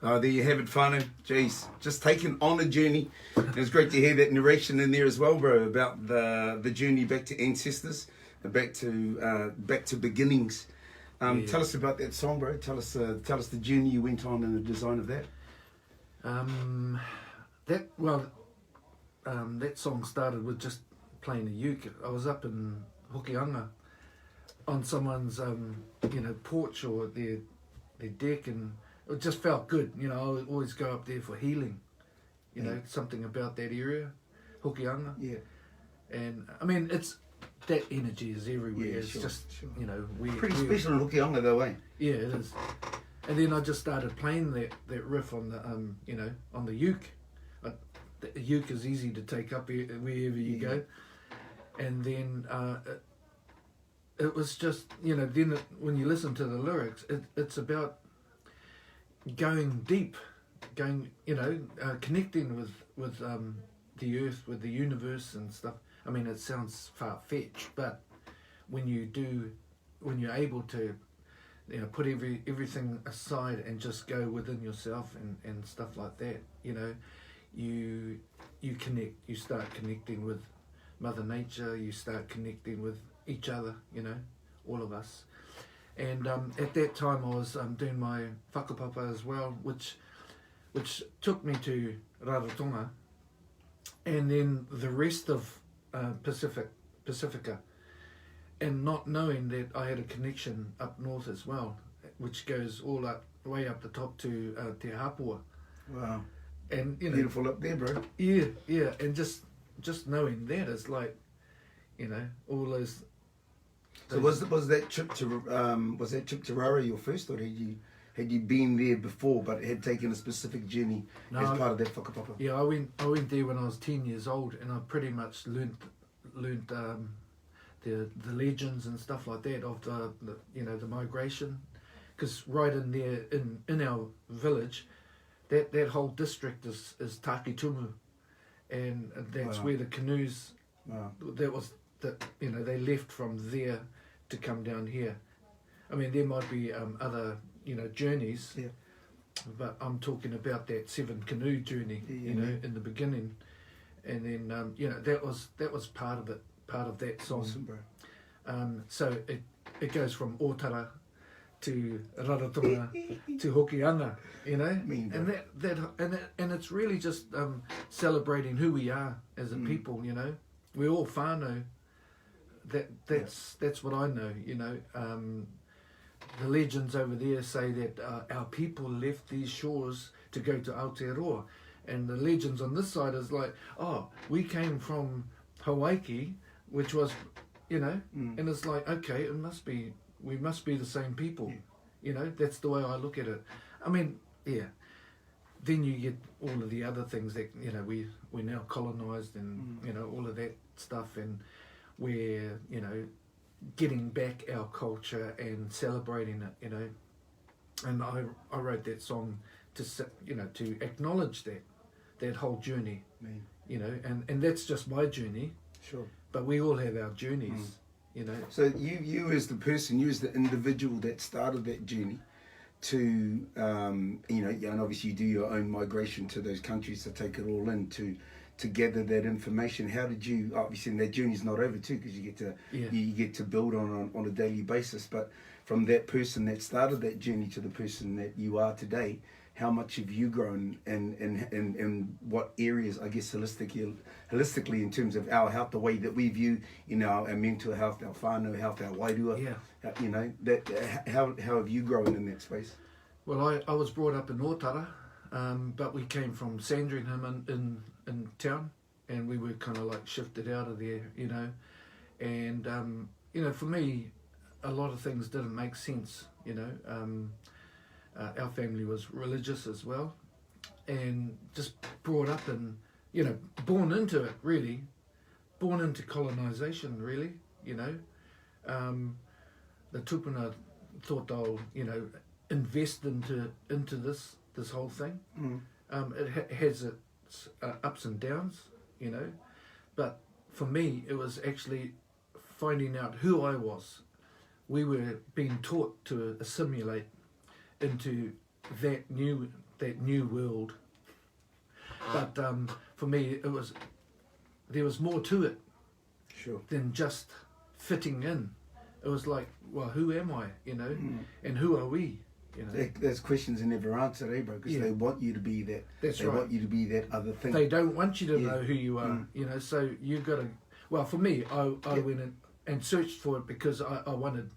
Oh, there you have it, whānau. Jeez, just taken on a journey. It was great to hear that narration in there as well, bro, about the journey back to ancestors, back to beginnings. Tell us about that song, bro. Tell us the journey you went on in the design of that. That song started with just playing a uke. I was up in Hokianga on someone's porch or their deck, and it just felt good. You know, I would always go up there for healing. You know, something about that area, Hokianga. Yeah. And I mean, it's that energy is everywhere. Yeah, it's sure. you know, Pretty special in Hokianga though, eh? Yeah, it is. And then I just started playing that riff on the on the uke. The uke is easy to take up wherever you go. And then it was just, then when you listen to the lyrics, it's about going deep, connecting with the earth, with the universe and stuff. I mean, it sounds far-fetched, but when you're able to, put everything aside and just go within yourself and stuff like that, you connect, you start connecting with Mother Nature, you start connecting with each other, all of us. And at that time I was doing my whakapapa as well, which took me to Rarotonga, and then the rest of Pacifica, and not knowing that I had a connection up north as well, which goes all up, way up the top to Te Hapua. Wow. And Beautiful up there, bro. Yeah, and just knowing that is like, all those. So was that trip to Raro your first, or had you been there before but had taken a specific journey as part of that whakapapa? Yeah, I went there when I was 10 years old, and I pretty much learnt the legends and stuff like that of the migration, because right in there in our village, that whole district is Takitumu, and that's where the canoes. Wow. That was they left from there to come down here. I mean, there might be other journeys, but I'm talking about that 7 canoe journey, in the beginning, and then that was part of it, part of that song. Awesome, bro. So it goes from Otara to Rarotonga to Hokianga, you know, and it's really just celebrating who we are as a people, you know. We're all whānau. That's what I know, you know. The legends over there say that our people left these shores to go to Aotearoa, and the legends on this side is like, oh, we came from Hawaii, which was, you know, and it's like, okay, we must be the same people, you know. That's the way I look at it. I mean, yeah. Then you get all of the other things that, you know, we're now colonised and you know, all of that stuff, and we're, you know, getting back our culture and celebrating it, you know. And I wrote that song to, you know, to acknowledge that whole journey, you know, and that's just my journey. Sure. But we all have our journeys, you know. So you as the person, you as the individual that started that journey to, you know, and obviously you do your own migration to those countries to take it all in, to gather that information. How did you, obviously, and that journey's not over too, because you get to build on a daily basis, but from that person that started that journey to the person that you are today, how much have you grown, and what areas, I guess, holistically in terms of our health, the way that we view, you know, our mental health, our whānau health, our wairua, you know, that how have you grown in that space? Well, I was brought up in Otara, but we came from Sandringham in town, and we were kind of like shifted out of there, you know. And, you know, for me, a lot of things didn't make sense, you know. Our family was religious as well, and just brought up and, you know, born into it, really. Born into colonisation, really, you know. The tupuna thought they'll, you know, invest into this whole thing. It has its ups and downs, you know, but for me it was actually finding out who I was. We were being taught to assimilate into that new world, but for me there was more to it than just fitting in. It was like, well, who am I, you know, and who are we? You know, there's questions they never answer, bro, because they want you to be that. They want you to be that other thing. They don't want you to know who you are, you know. So you've got to. Well, for me, I went in and searched for it because I wanted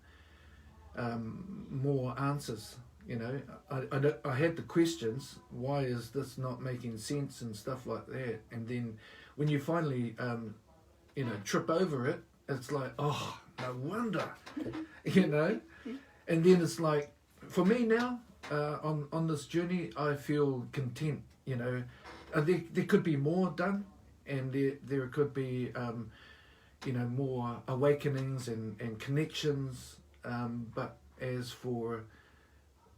more answers. You know, I had the questions. Why is this not making sense and stuff like that? And then when you finally, you know, trip over it, it's like, oh, no wonder, you know. And then it's like, for me now, on this journey, I feel content, you know. There could be more done, and there could be, you know, more awakenings and connections. But as for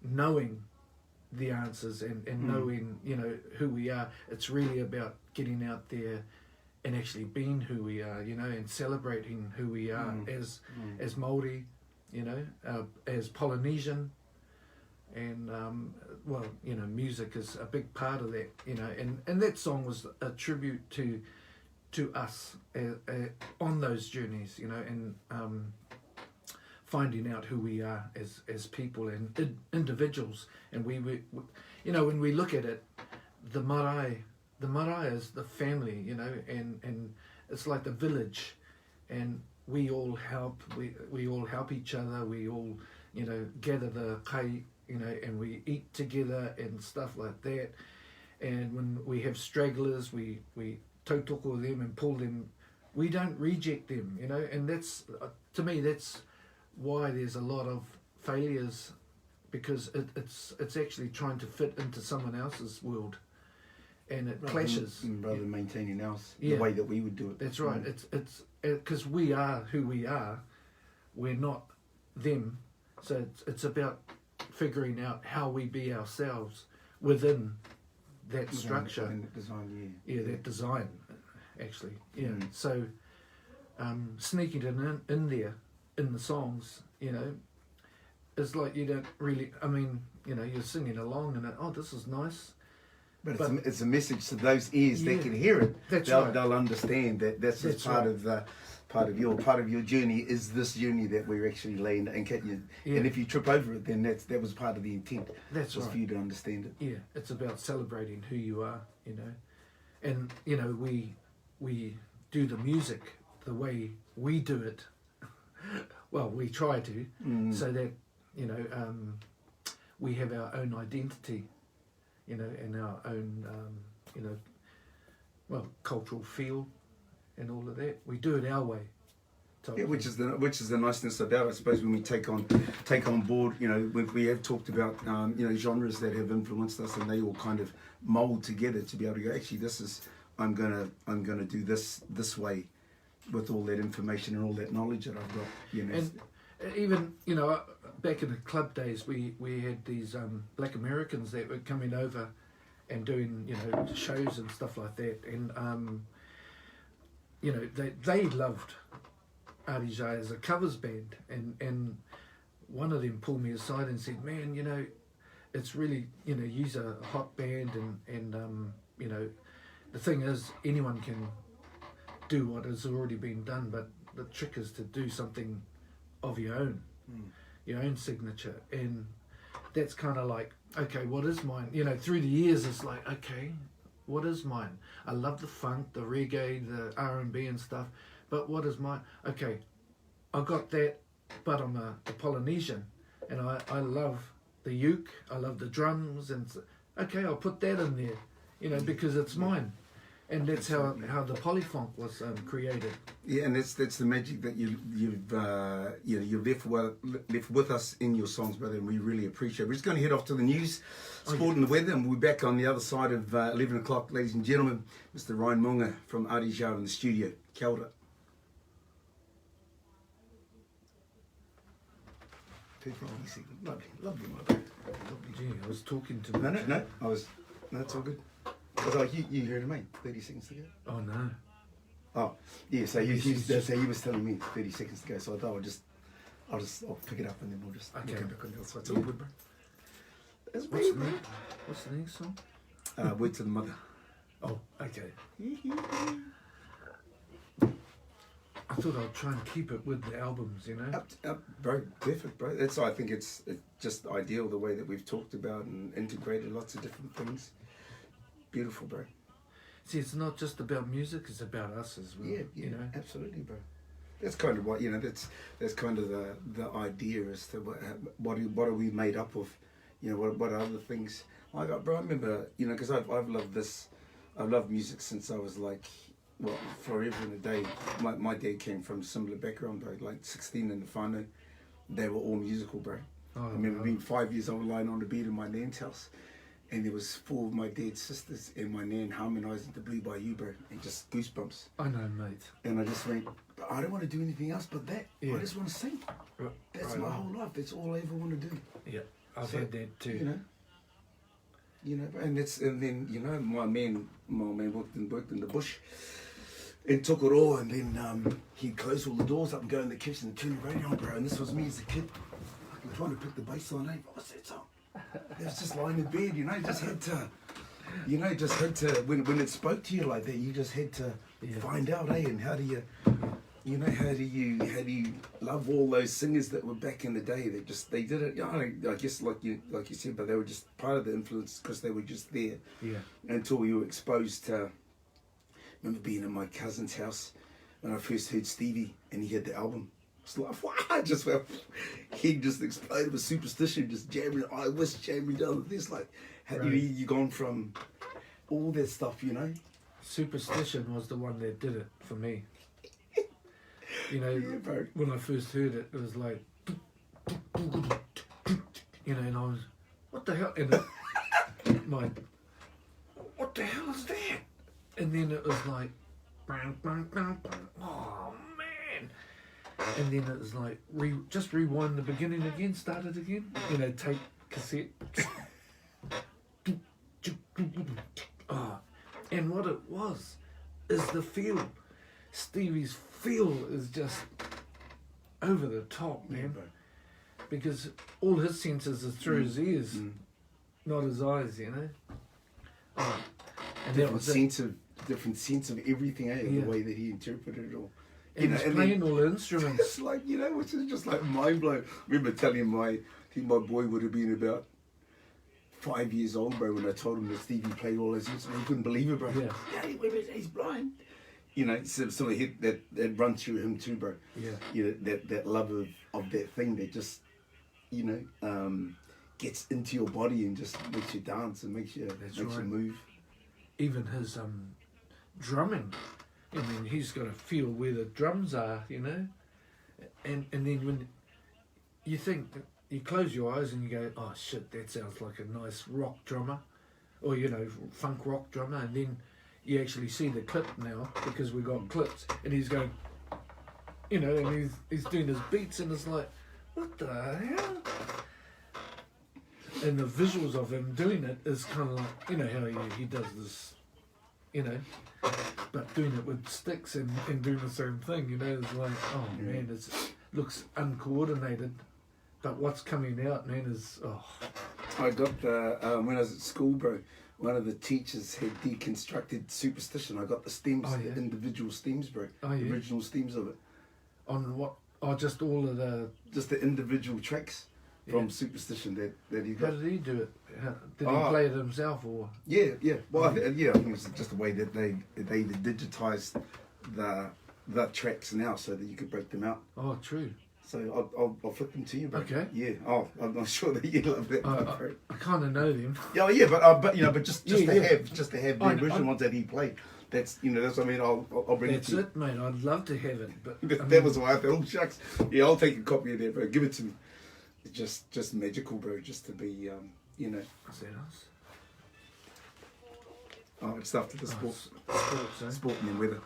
knowing the answers and knowing, you know, who we are, it's really about getting out there and actually being who we are, you know, and celebrating who we are as Māori, you know, as Polynesian. And, well, you know, music is a big part of that, you know, and that song was a tribute to us on those journeys, you know, and finding out who we are as people and individuals. And we you know, when we look at it, the marae is the family, you know, and it's like the village, and we all help, we all help each other, we all, you know, gather the kai, you know, and we eat together and stuff like that. And when we have stragglers, we tautoko them and pull them. We don't reject them, you know, and that's, to me, that's why there's a lot of failures, because it's actually trying to fit into someone else's world, and it clashes. Rather than maintaining ours, the way that we would do it. That's right. It's because we are who we are. We're not them. So it's about figuring out how we be ourselves within that structure. Within that design, that design, actually. So sneaking it in there, in the songs, you know, it's like you don't really, I mean, you know, you're singing along and oh, this is nice. But it's a message to those ears that can hear it. That's They'll understand that that's just part right. of part of your journey is this journey that we're actually laying, and Yeah. and if you trip over it, then that was part of the intent. That's was right. for you to understand it. Yeah, it's about celebrating who you are, you know. And, you know, we do the music the way we do it. Well, we try to, so that, you know, we have our own identity, you know, and our own, you know, well, cultural feel and all of that. We do it our way. Yeah, which is the niceness about it, I suppose, when we take on board, you know, when we have talked about you know, genres that have influenced us, and they all kind of mold together to be able to go, actually, this is, I'm gonna do this way, with all that information and all that knowledge that I've got, you know. And even, you know, back in the club days, we had these black Americans that were coming over and doing, you know, shows and stuff like that, and you know, they loved Arijai as a covers band, and one of them pulled me aside and said, man, you know, it's really, you know, you's a hot band, and you know, the thing is, anyone can do what has already been done, but the trick is to do something of your own, your own signature. And that's kind of like, okay, what is mine? You know, through the years, it's like, okay, what is mine? I love the funk, the reggae, the R&B and stuff, but what is mine? Okay, I got that, but I'm a Polynesian, and I love the uke, I love the drums, and okay, I'll put that in there, you know, because it's mine. And that's how the polyfunk was created. Yeah, and that's the magic that you've you know, you've left with us in your songs, brother, and we really appreciate it. We're just going to head off to the news, sport and the weather, and we'll be back on the other side of 11 o'clock, ladies and gentlemen. Mr. Raymond Monga from Arijai in the studio. Kia ora. Lovely, my friend. Lovely. Gee, I was talking to... No, it's all good. I was like, you heard of me 30 seconds ago? Oh, no. Oh, yeah, so he was telling me 30 seconds ago, so I thought I'll pick it up and then we'll just okay. go back on the other side. It's all good, bro. That's What's the next song? Word to the Mother. Oh, okay. I thought I'd try and keep it with the albums, you know? Bro, perfect, bro. I think it's just ideal the way that we've talked about and integrated lots of different things. Beautiful, bro. See, it's not just about music; it's about us as well. Yeah, you know, absolutely, bro. That's kind of what, you know. That's kind of the idea as to what are we made up of, you know. What are other things? Like, bro, I remember, you know, because I've loved this. I've loved music since I was like, well, forever and a day. My dad came from a similar background, bro. Like 16 in the whānau, they were all musical, bro. Oh, I remember being 5 years old, lying on the bed in my nan's house. And there was 4 of my dad's sisters and my nan harmonising to Blue by You, bro, and just goosebumps. I know, mate. And I just went, I don't want to do anything else but that. Yeah. I just want to sing. That's my whole life. That's all I ever want to do. Yeah, I've had that too. You know, and then you know, my man worked in the bush, and took it all, and then he'd close all the doors up and go in the kitchen and turn the radio on, bro. And this was me as a kid, fucking trying to pick the bass line. Hey, what's that song? It was just lying in bed, you know, just had to, when it spoke to you like that, you just had to find out, and how do you love all those singers that were back in the day that they did it, you know, I guess like you said, but they were just part of the influence because they were just there until you were exposed to. I remember being in my cousin's house when I first heard Stevie and he had the album. It's like, wow, he just exploded with Superstition, just jamming, I was jamming down with this. Like, how you gone from all that stuff, you know? Superstition was the one that did it for me. You know, when I first heard it, it was like, you know, and I was, what the hell? And what the hell is that? And then it was like, oh man. And then it was like, just rewind the beginning again, start it again. You know, tape, cassette. Oh. And what it was is the feel. Stevie's feel is just over the top, man. Because all his senses are through his ears, not his eyes, you know. And different sense of everything, the way that he interpreted it all. And he's playing all the instruments. It's like, you know, which is just like mind blowing. I remember telling I think my boy would have been about 5 years old, bro, when I told him that Stevie played all those instruments. He couldn't believe it, bro. Yeah. Daddy, he's blind. You know, sort of hit that run through him too, bro. Yeah. You know, that love of that thing that just, you know, gets into your body and just makes you dance and makes you you move. Even his drumming. I mean, he's got to feel where the drums are, you know. And then when you think, you close your eyes and you go, oh shit, that sounds like a nice rock drummer, or you know, funk rock drummer, and then you actually see the clip now because we got clips, and he's going, you know, and he's doing his beats, and it's like, what the hell? And the visuals of him doing it is kind of like, you know, how he does this, you know, but doing it with sticks and doing the same thing, you know, it's like, oh man, it looks uncoordinated, but what's coming out, man, is, oh. I got when I was at school, bro, one of the teachers had deconstructed Superstition. I got the stems, the individual stems, bro. The original stems of it. On what? Oh, just all of the... Just the individual tracks from Superstition that he got. How did he do it? Did he play it himself, or...? Yeah. Well, I think it's just the way that they digitised the tracks now so that you could break them out. Oh, true. So I'll flip them to you, bro. Okay. Yeah. Oh, I'm not sure that you love that, bro. I kind of know them. Yeah, but you know, but just to have the original ones that he played. That's that's what I mean. I'll bring that's it to you. That's it, mate. I'd love to have it, but that was why I thought, oh shucks. Yeah, I'll take a copy of that, bro. Give it to me. It's just magical, bro. Just to be, Is that us? Oh, it's after the sports, eh? sport and the weather.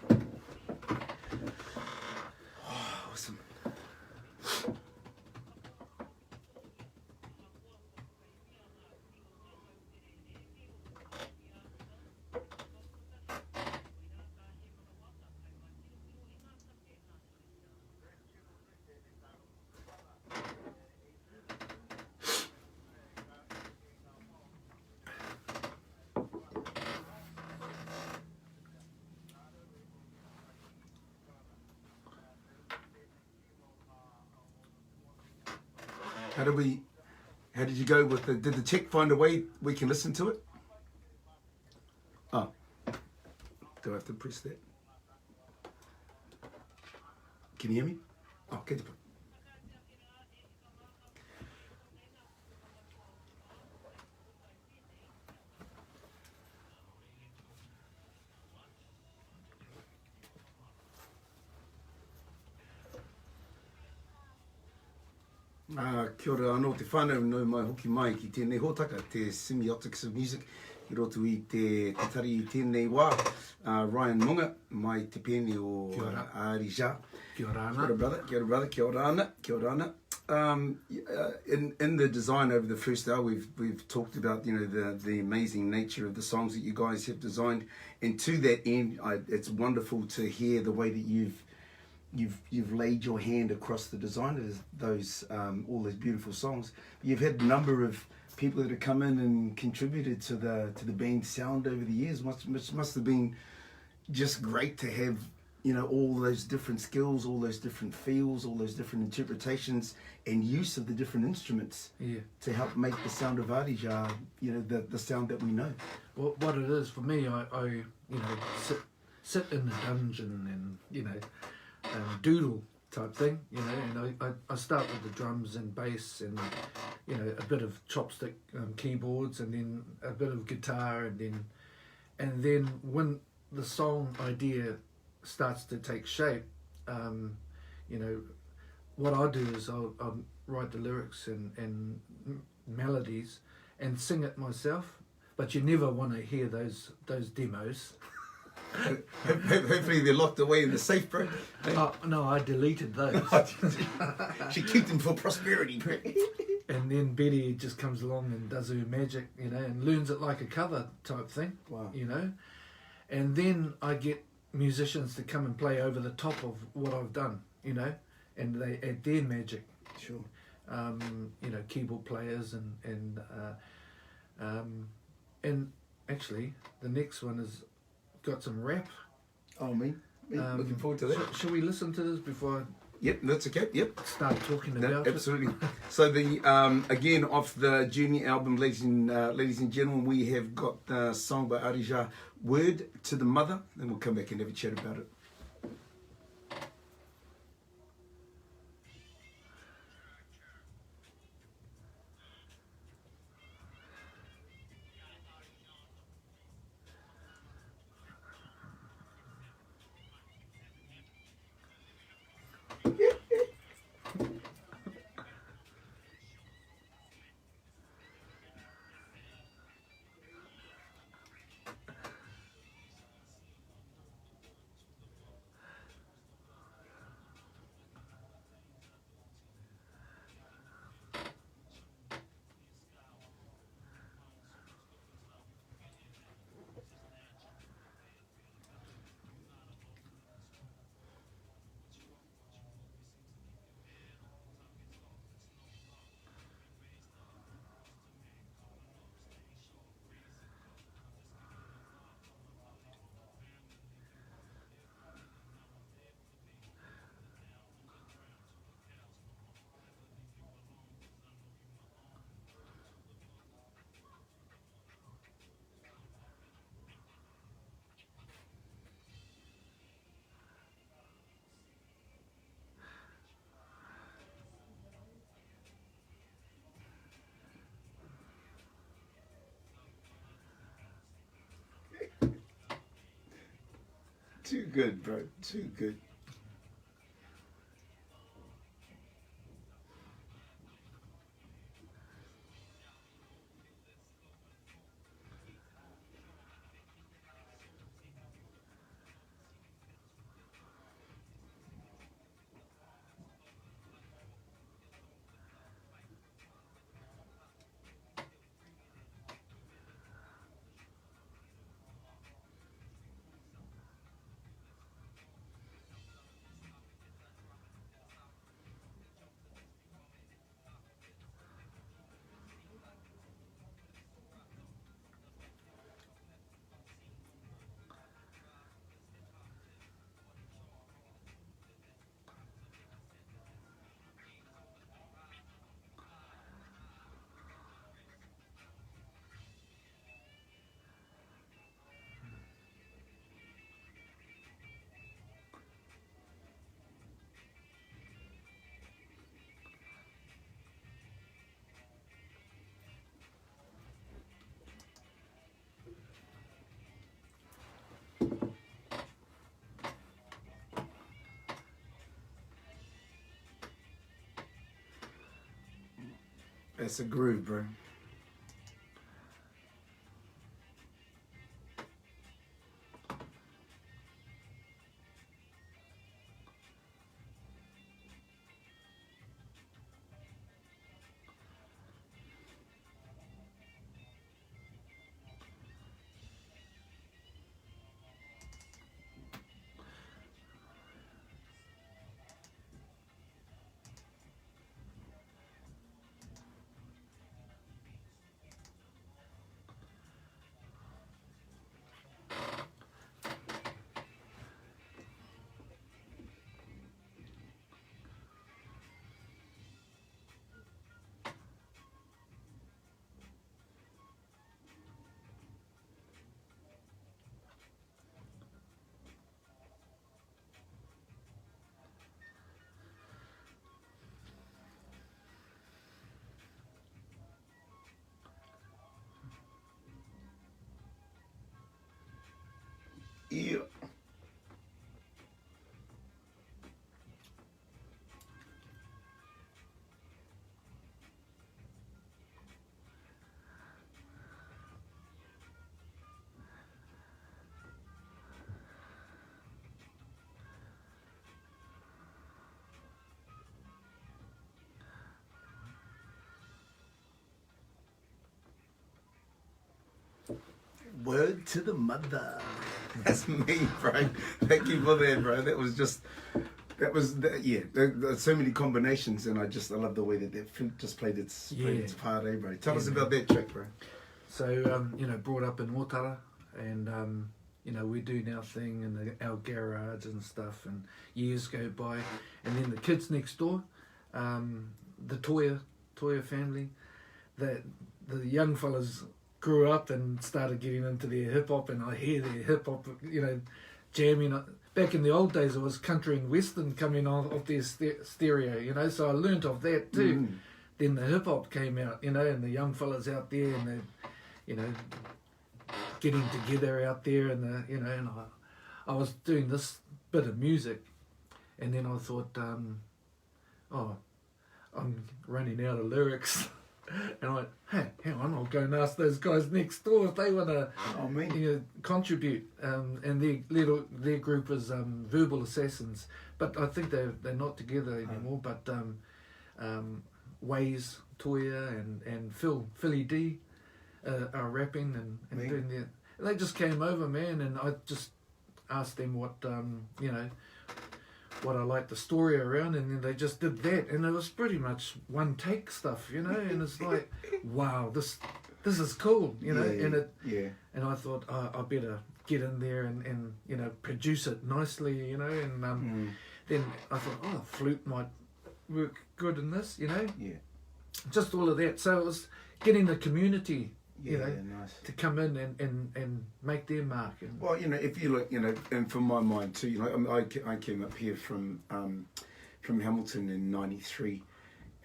Oh, awesome. How did you go with did the tech find a way we can listen to it? Oh, do I have to press that? Can you hear me? Oh, okay. Kia ora anō te whānau no mai hoki mai ki tēnei hōtaka, te Semiotics of Music, i roto i te tari i tēnei wā, Ryan Monga, mai te pēne o Arija. Kia ora ana. Kia ora brother, kia ora brother, kia ora ana, kia ora ana. In the design over the first hour, we've talked about the amazing nature of the songs that you guys have designed, and to that end, it's wonderful to hear the way that you've laid your hand across the design of those all those beautiful songs. You've had a number of people that have come in and contributed to the band's sound over the years. Must have been just great to have all those different skills, all those different feels, all those different interpretations and use of the different instruments to help make the sound of Arija, the sound that we know. Well, what it is for me, I sit in the dungeon and doodle type thing, and I start with the drums and bass and a bit of chopstick keyboards, and then a bit of guitar, and then when the song idea starts to take shape, what I do is I'll write the lyrics and melodies and sing it myself, but you never want to hear those demos. Hopefully they're locked away in the safe, bro. No, I deleted those. She kept them for prosperity, bro. And then Betty just comes along and does her magic, and learns it like a cover type thing. Wow. And then I get musicians to come and play over the top of what I've done, and they add their magic. Sure. Keyboard players and actually the next one is got some rap. Oh, me? Looking forward to that. Shall we listen to this before Yep, that's okay. Yep. I start talking No, about it? absolutely. So the again off the Junior album, ladies and gentlemen, we have got the song by Arija, "Word to the Mother," and we'll come back and have a chat about it. Too good, bro. Too good. That's a groove, bro. Yeah. Word to the mother. That's me, bro. Thank you for that, bro. That was just, yeah. There's so many combinations, and I love the way that flute just played its part, eh, bro? Tell us about that track, bro. So, brought up in Waatea, and, you know, we're doing our thing in our garage and stuff, and years go by, and then the kids next door, the Toya family, the young fellas grew up and started getting into their hip hop, and I hear their hip hop, you know, jamming. Back in the old days, it was country and western coming off their stereo, you know, so I learnt of that too. Then the hip hop came out, you know, and the young fellas out there, and they, you know, getting together out there, and you know, and I was doing this bit of music, and then I thought, oh, I'm running out of lyrics. And I went, hey, hang on, I'll go and ask those guys next door if they want to you know, contribute. And their group is Verbal Assassins, but I think they're not together anymore. But Waze, Toya, and Philly D are rapping and doing that. And they just came over, man, and I just asked them what, you know, what I liked the story around, and then they just did that, and it was pretty much one take stuff, you know, and it's like, wow, this is cool, you know, and I thought, oh, I better get in there and you know, produce it nicely, you know, and then I thought, oh, flute might work good in this, you know, just all of that. So it was getting the community, you know, to come in and make their mark. And well, you know, if you look, you know, and from my mind too, you know, I came up here from Hamilton in '93,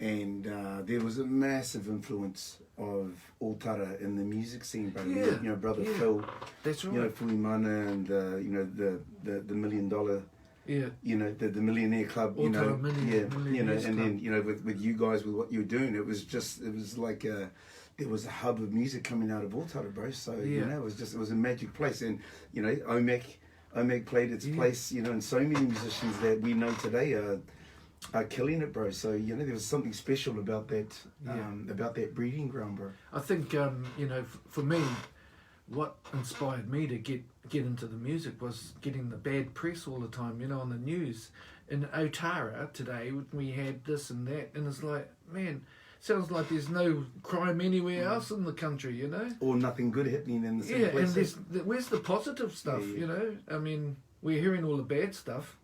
and there was a massive influence of Otara in the music scene, brother. You know, brother Phil. That's right. You know, Fuimana and you know, the $1 million. Yeah. You know, the Millionaire Club. You know, you know, and then you know, with you guys with what you were doing, it was like there was a hub of music coming out of Otara, bro. So you know, it was a magic place, and you know, Omek played its place, you know, and so many musicians that we know today are killing it, bro. So you know, there was something special about that breeding ground, bro. I think you know, for me, what inspired me to get into the music was getting the bad press all the time, you know, on the news. In Otara today, we had this and that, and it's like, man, sounds like there's no crime anywhere else in the country, you know? Or nothing good happening in the same place. And where's the positive stuff, you know? I mean, we're hearing all the bad stuff,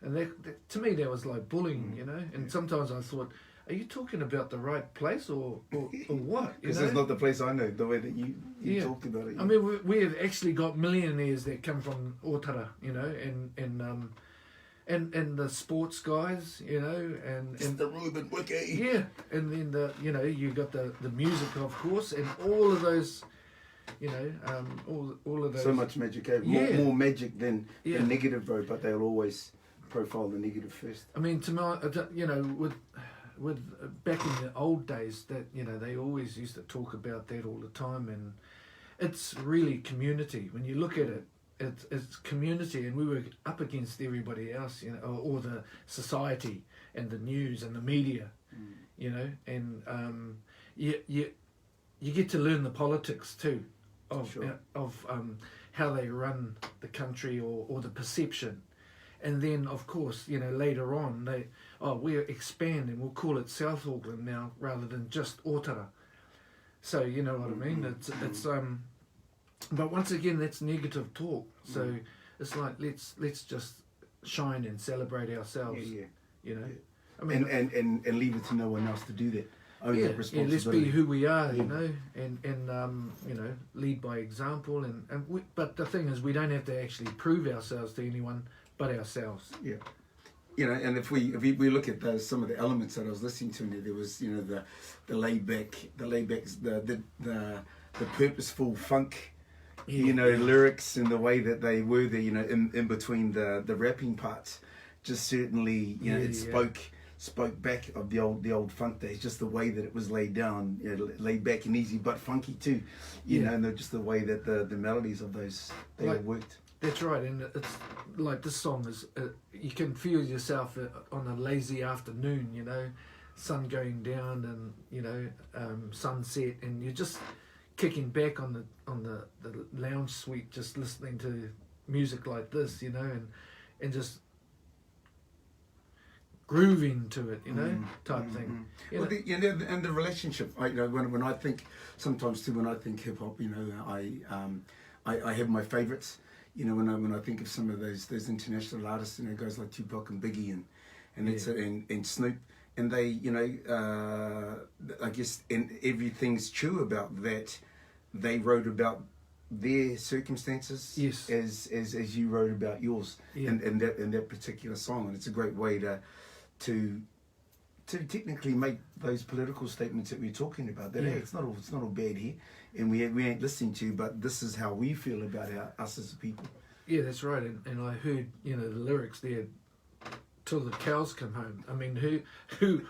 and that to me, that was like bullying, you know? And sometimes I thought, are you talking about the right place or what? Because it's not the place I know, the way that you talked about it. I mean, we have actually got millionaires that come from Otara, you know, and the sports guys, you know, and the Ruben Wiki. Yeah, and then you know, you got the music, of course, and all of those, you know, all of those. So much magic, more magic than negative, bro. But they'll always profile the negative first. I mean, you know, with back in the old days, that, you know, they always used to talk about that all the time, and it's really community. When you look at it, it's community, and we were up against everybody else, you know, or the society and the news and the media, you know, and you get to learn the politics too of how they run the country or the perception. And then, of course, you know, later on, we're expanding, we'll call it South Auckland now rather than just Otara. So, you know what I mean? It's but once again, that's negative talk. So it's like, let's just shine and celebrate ourselves. You know? I mean, and leave it to no one else to do that. Own that responsibility. Let's be who we are, you know, and you know, lead by example. But the thing is, we don't have to actually prove ourselves to anyone but ourselves. Yeah. You know, and if we look at some of the elements that I was listening to in there was, you know, the laid back, the purposeful funk, you know, lyrics and the way that they were there, you know, in between the rapping parts, just certainly, you know, it spoke back of the old funk days, just the way that it was laid down, you know, laid back and easy, but funky too, you know, and just the way that the melodies of those all worked. That's right, and it's like this song is, you can feel yourself on a lazy afternoon, you know, sun going down and, you know, sunset, and you're just kicking back on the lounge suite, just listening to music like this, you know, and just grooving to it, you know, type thing. Well, and the relationship, you know, when I think, sometimes too, when I think hip hop, you know, I have my favourites. You know, when I think of some of those international artists, you know, guys like Tupac and Biggie and it's and Snoop, and they, you know, I guess, and everything's true about that. They wrote about their circumstances, yes, as you wrote about yours, in that particular song, and it's a great way to technically make those political statements that we're talking about. That hey, it's not all bad here, and we ain't listening to you, but this is how we feel about us as a people. Yeah, that's right. And I heard, you know, the lyrics there, till the cows come home. I mean,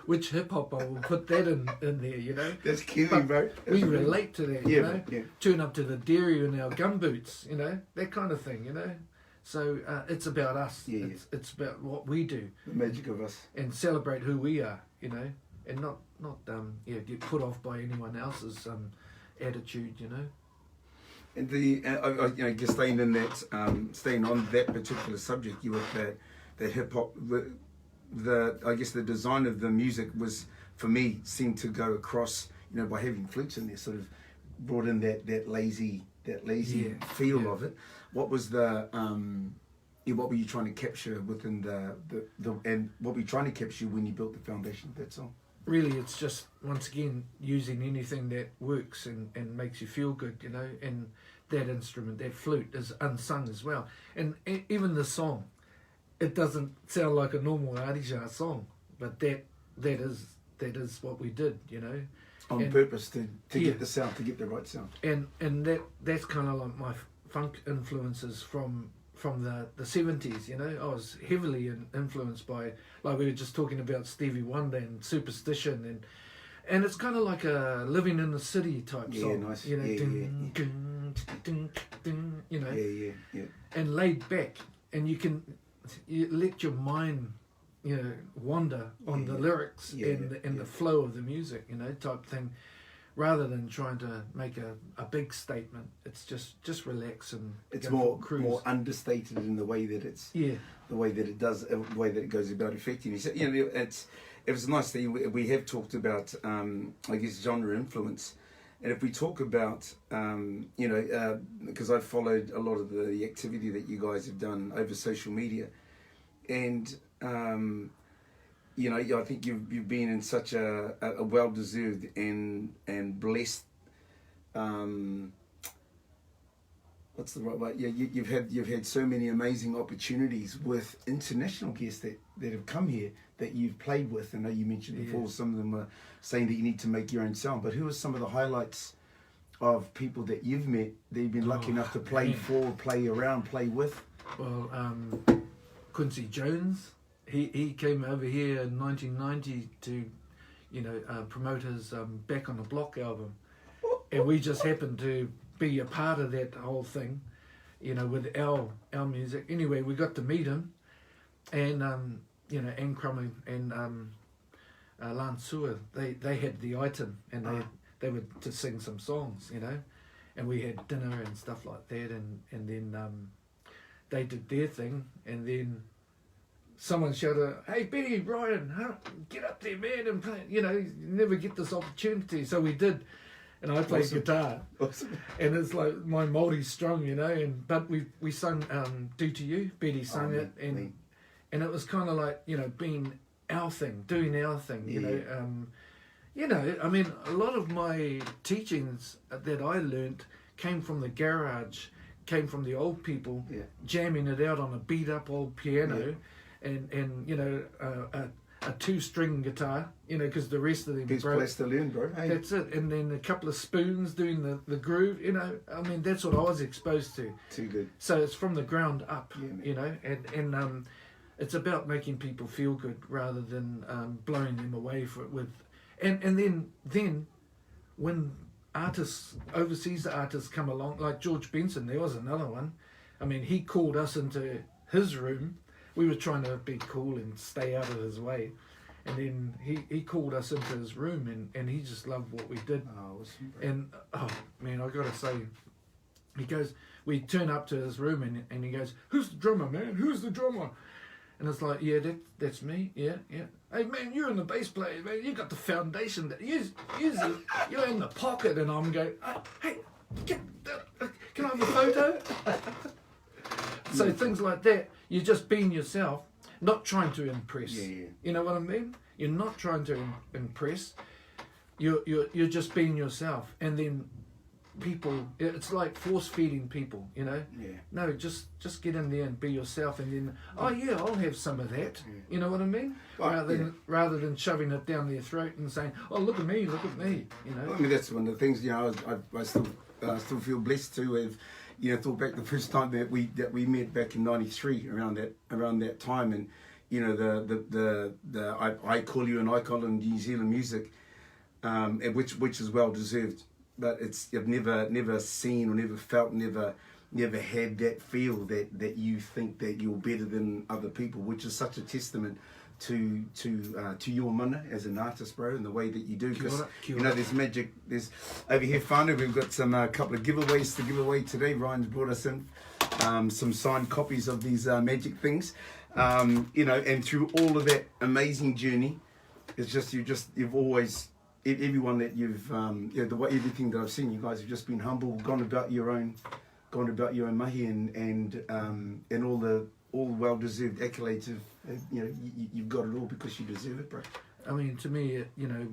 which hip hop I will put that in there, you know? That's Kiwi, bro. We relate to that, you know? Yeah. Turn up to the dairy in our gumboots, you know? That kind of thing, you know? So it's about us. Yeah. It's about what we do. The magic of us. And celebrate who we are, you know? And not get put off by anyone else's attitude, you know? And I guess staying on that particular subject, you with that hip hop, I guess the design of the music was, for me, seemed to go across, you know, by having flutes in there, sort of brought in that lazy feel of it. What was what were you trying to capture within and what were you trying to capture when you built the foundation of that song? Really, it's just, once again, using anything that works and makes you feel good, you know, and that instrument, that flute, is unsung as well. And even the song, it doesn't sound like a normal Arija song, but that is what we did, you know. On purpose to get the sound, to get the right sound. And that's kind of like my funk influences from the 70s, you know. I was heavily influenced by, like we were just talking about, Stevie Wonder and Superstition, and it's kind of like a living in the city type song. Nice. You know, ding, ding, ding, ding, you know. Yeah. And laid back, and you let your mind, you know, wander on the lyrics and the flow of the music, you know, type thing, rather than trying to make a big statement. It's just relax and it's more understated in the way that the way that it does, the way that it goes about affecting you. So, you know, it was nice that we have talked about I guess genre influence, and if we talk about you know, because I've followed a lot of the activity that you guys have done over social media, and you know, I think you've been in such a well-deserved and blessed, what's the right way? Yeah, you've had so many amazing opportunities with international guests that have come here that you've played with. I know you mentioned before some of them were saying that you need to make your own sound, but who are some of the highlights of people that you've met that you've been lucky enough to play for, play around, play with? Well, Quincy Jones. He came over here in 1990 to, you know, promote his Back on the Block album, and we just happened to be a part of that whole thing, you know, with our music. Anyway, we got to meet him, and you know, Anne Crumley and Lance Sewer, they had the item, and they were to sing some songs, you know, and we had dinner and stuff like that, and then they did their thing, and then someone shouted, "Hey, Betty, Ryan, get up there, man, and play." You know, you never get this opportunity. So we did, and I played guitar. Awesome. And it's like my multi-strung, you know, but we sung "Do to You." Betty sung it, and it was kind of like, you know, being our thing, doing our thing, you know. You know, I mean, a lot of my teachings that I learnt came from the garage, came from the old people, jamming it out on a beat-up old piano. And you know, a 2-string guitar, you know, because the rest of them best place to learn, bro. Hey. That's it. And then a couple of spoons doing the groove, you know. I mean, that's what I was exposed to. Too good. So it's from the ground up, you know, and it's about making people feel good rather than blowing them away with. And then when artists, overseas artists come along, like George Benson, there was another one. I mean, he called us into his room. We were trying to be cool and stay out of his way, and then he called us into his room, and he just loved what we did. Oh, awesome, bro. And oh man, I gotta say, he goes, we turn up to his room, and he goes, "Who's the drummer, man? Who's the drummer?" And it's like, "Yeah, that's me. Yeah. Hey man, you're in the bass player, man. You got the foundation. You're in the pocket." And I'm going, "Hey, can I have a photo?" So things like that, you're just being yourself, not trying to impress. Yeah. You know what I mean? You're not trying to impress. You're just being yourself, and then people, it's like force feeding people. You know? Yeah. No, just get in there and be yourself, and then I'll have some of that. Yeah. You know what I mean? Rather than shoving it down their throat and saying, "Oh, look at me, look at me." You know? I mean, that's one of the things. You know, I still feel blessed to have, you know, thought back the first time that we met back in '93 around that time, and you know I call you an icon in New Zealand music, which is well deserved. But I've never seen or never felt, never had that feel that you think that you're better than other people, which is such a testament to your mana as an artist, bro, and the way that you do. Because you know there's magic. There's over here, whānau, we've got some couple of giveaways to give away today. Ryan's brought us in some signed copies of these magic things. You know, and through all of that amazing journey, it's just you've always. Everyone that you've, everything that I've seen, you guys have just been humble, gone about your own mahi, and all well-deserved accolades of, you know, you've got it all because you deserve it, bro. I mean, to me, you know,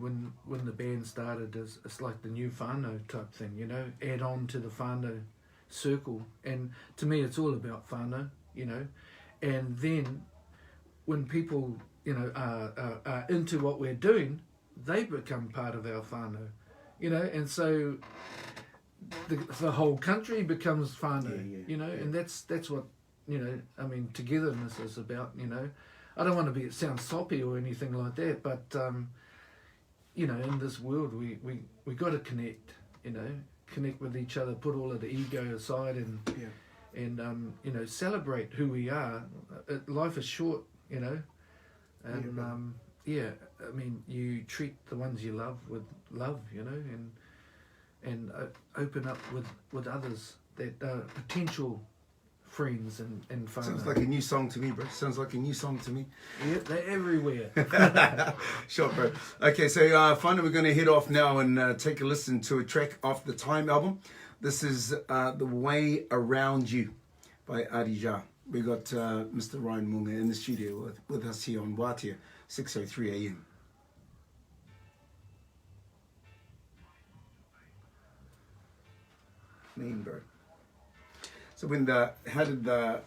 when the band started, it's like the new whānau type thing, you know, add on to the whānau circle, and to me, it's all about whānau, you know, and then when people, you know, are into what we're doing, they become part of our whānau, you know, and so the whole country becomes whānau, you know, and that's what, you know, I mean, togetherness is about, you know. I don't want to sound soppy or anything like that, but, you know, in this world, we got to connect, you know, connect with each other, put all of the ego aside and you know, celebrate who we are. Life is short, you know, and, I mean, you treat the ones you love with love, you know, and open up with others that are potential friends and fun. Sounds like a new song to me, bro. Sounds like a new song to me. Yeah, they're everywhere. Sure, bro. Okay, so finally we're going to head off now and take a listen to a track off the Time album. This is The Way Around You by Arija. We got Mr. Ryan Monga in the studio with us here on Waatea, 6:03 AM. Name, bro. So how did the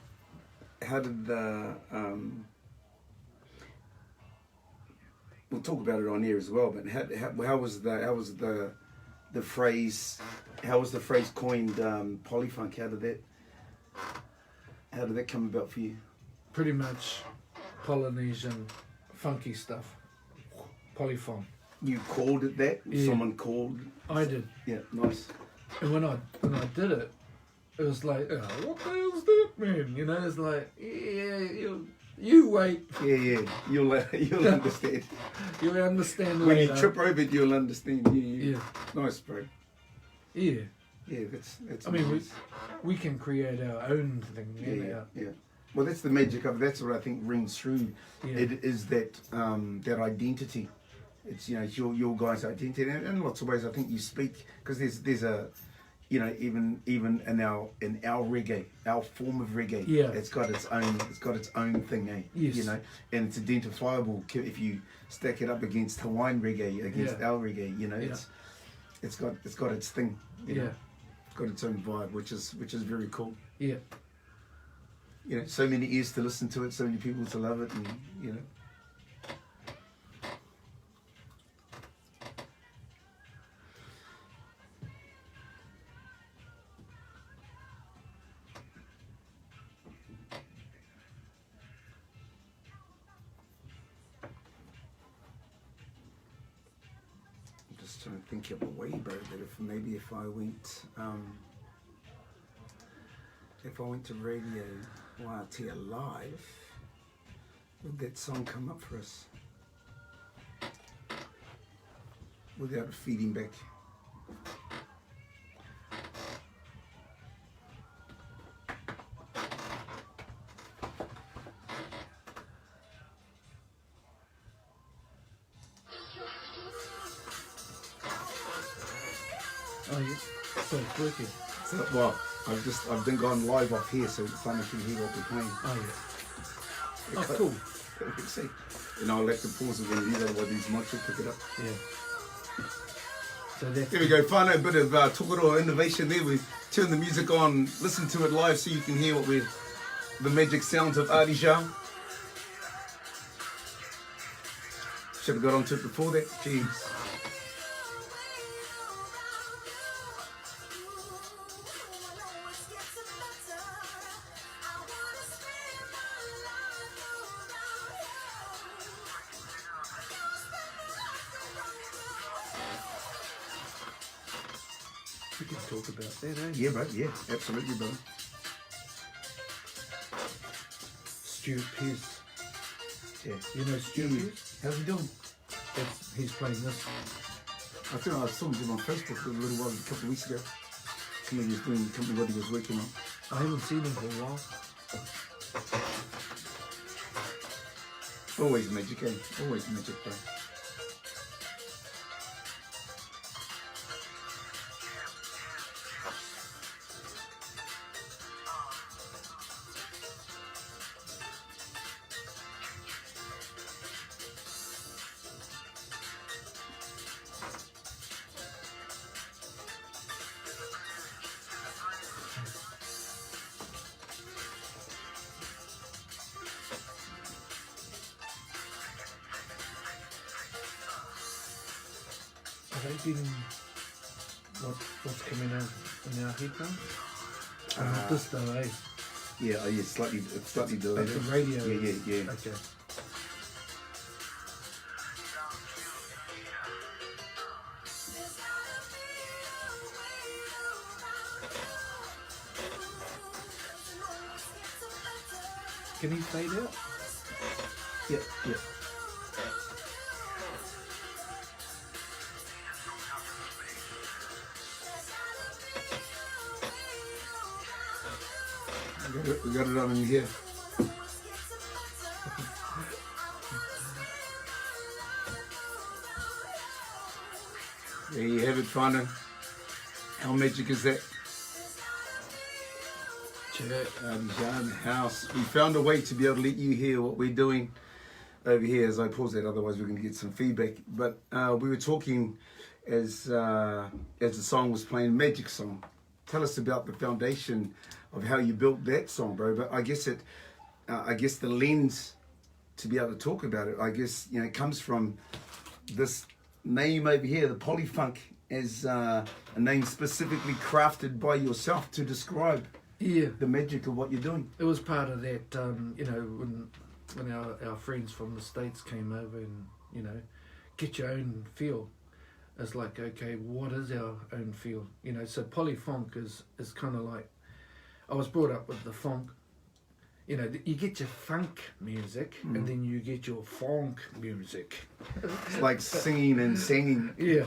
we'll talk about it on here as well, but how was the phrase coined, polyfunk? How did that come about for you? Pretty much Polynesian funky stuff. Polyfunk. You called it that? Yeah. Someone called? I did. Yeah, nice. And when I did it, it was like, oh, what the hell's that, man? You know, it's like, yeah, you wait. Yeah, you'll understand. You'll understand when later. you trip over it, you'll understand. Yeah. Nice, bro. Yeah. Yeah, that's. I mean, we can create our own thing. Yeah. Well, that's the magic of it. That's what I think rings through. Yeah. It is that identity. It's, you know, it's your guys' identity, and in lots of ways I think you speak, because there's a, you know, even in our reggae, our form of reggae, it's got its own thing, eh? Yes. You know, and it's identifiable if you stack it up against Hawaiian reggae, against our reggae. You know, it's got its thing. You know? It's got its own vibe, which is very cool. Yeah. You know, so many ears to listen to it, so many people to love it, and you know. Trying to think of a way, bro, that if I went to Radio Waatea Live, would that song come up for us without it feeding back? Oh, yeah. So it's working. Well, I've been gone live off here, so it's fun if you can hear what we're playing. Oh yeah. Oh cool. Let's see. And I'll let the pause it when these otherwise these mics will pick it up. Yeah. So that's There we go, whānau, a bit of tokoro innovation there. We turn the music on, listen to it live so you can hear the magic sounds of Arija. Should have got onto it before that. Jeez. we can talk about that, eh? Yeah, bro. Yeah, absolutely, bro. Stuart Pearce. Yeah. You know Stuart Pearce? How's he doing? He's playing this. I think I saw him on Facebook a little while, a couple of weeks ago. Something he was doing, something what he was working on. I haven't seen him for a while. Always magic, eh? Always magic, bro. Have they been what's coming out in our headphones? Not this though, eh? Yeah, it's slightly delayed. That's the radio. Yeah. Okay. Can he fade out? Yeah. We got it on in here. There you have it, whānau. How magic is that? Arija house. We found a way to be able to let you hear what we're doing over here as I pause that, otherwise we're going to get some feedback. But we were talking as the song was playing, Magic Song. Tell us about the foundation of how you built that song, bro. But I guess the lens to be able to talk about it, I guess, it comes from this name over here, the Polyfunk, as a name specifically crafted by yourself to describe the magic of what you're doing. It was part of that, when our friends from the States came over and, get your own feel. It's like, okay, what is our own feel? So polyfunk is kind of like, I was brought up with the funk. You get your funk music and then you get your funk music. It's like singing and singing. Yeah.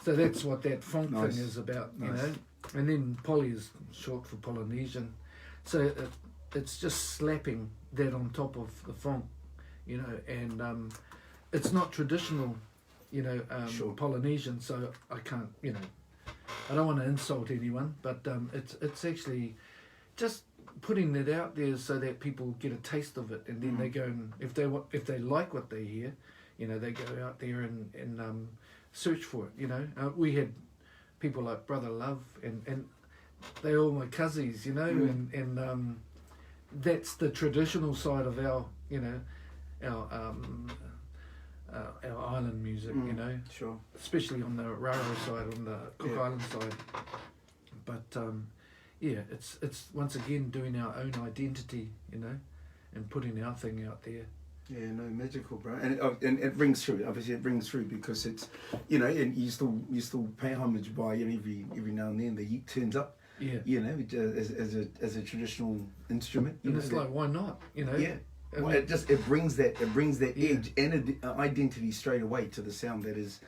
So that's what that funk thing is about, you know. And then poly is short for Polynesian. So it's just slapping that on top of the funk, and it's not traditional, Polynesian, so I can't, I don't want to insult anyone, but it's actually just putting it out there so that people get a taste of it, and then they go and if they like what they hear, they go out there and search for it. We had people like Brother Love, and they all my cousins, and that's the traditional side of our island music, Sure. especially on the Raro side, on the Cook Island side. But it's once again doing our own identity, and putting our thing out there. Yeah, no, magical, bro, and it rings through. Obviously, it rings through because it's, and you still pay homage by every now and then the uke turns up. Yeah. As a traditional instrument. And it's like, why not? Yeah. Well, it brings that edge and an identity straight away to the sound that is.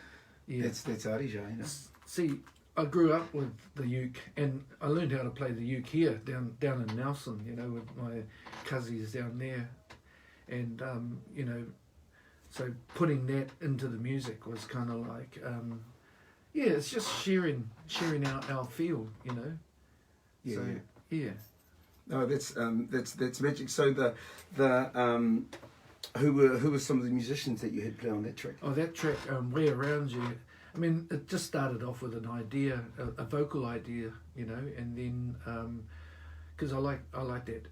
Yeah. That's Arija, See, I grew up with the uke, and I learned how to play the uke here down in Nelson, with my cousins down there, and so putting that into the music was kind of like, it's just sharing our feel, So yeah. No, that's magic. So who were some of the musicians that you had play on that track? Oh, that track, Way Around You. I mean, it just started off with an idea, a vocal idea, you know, and then because I like that,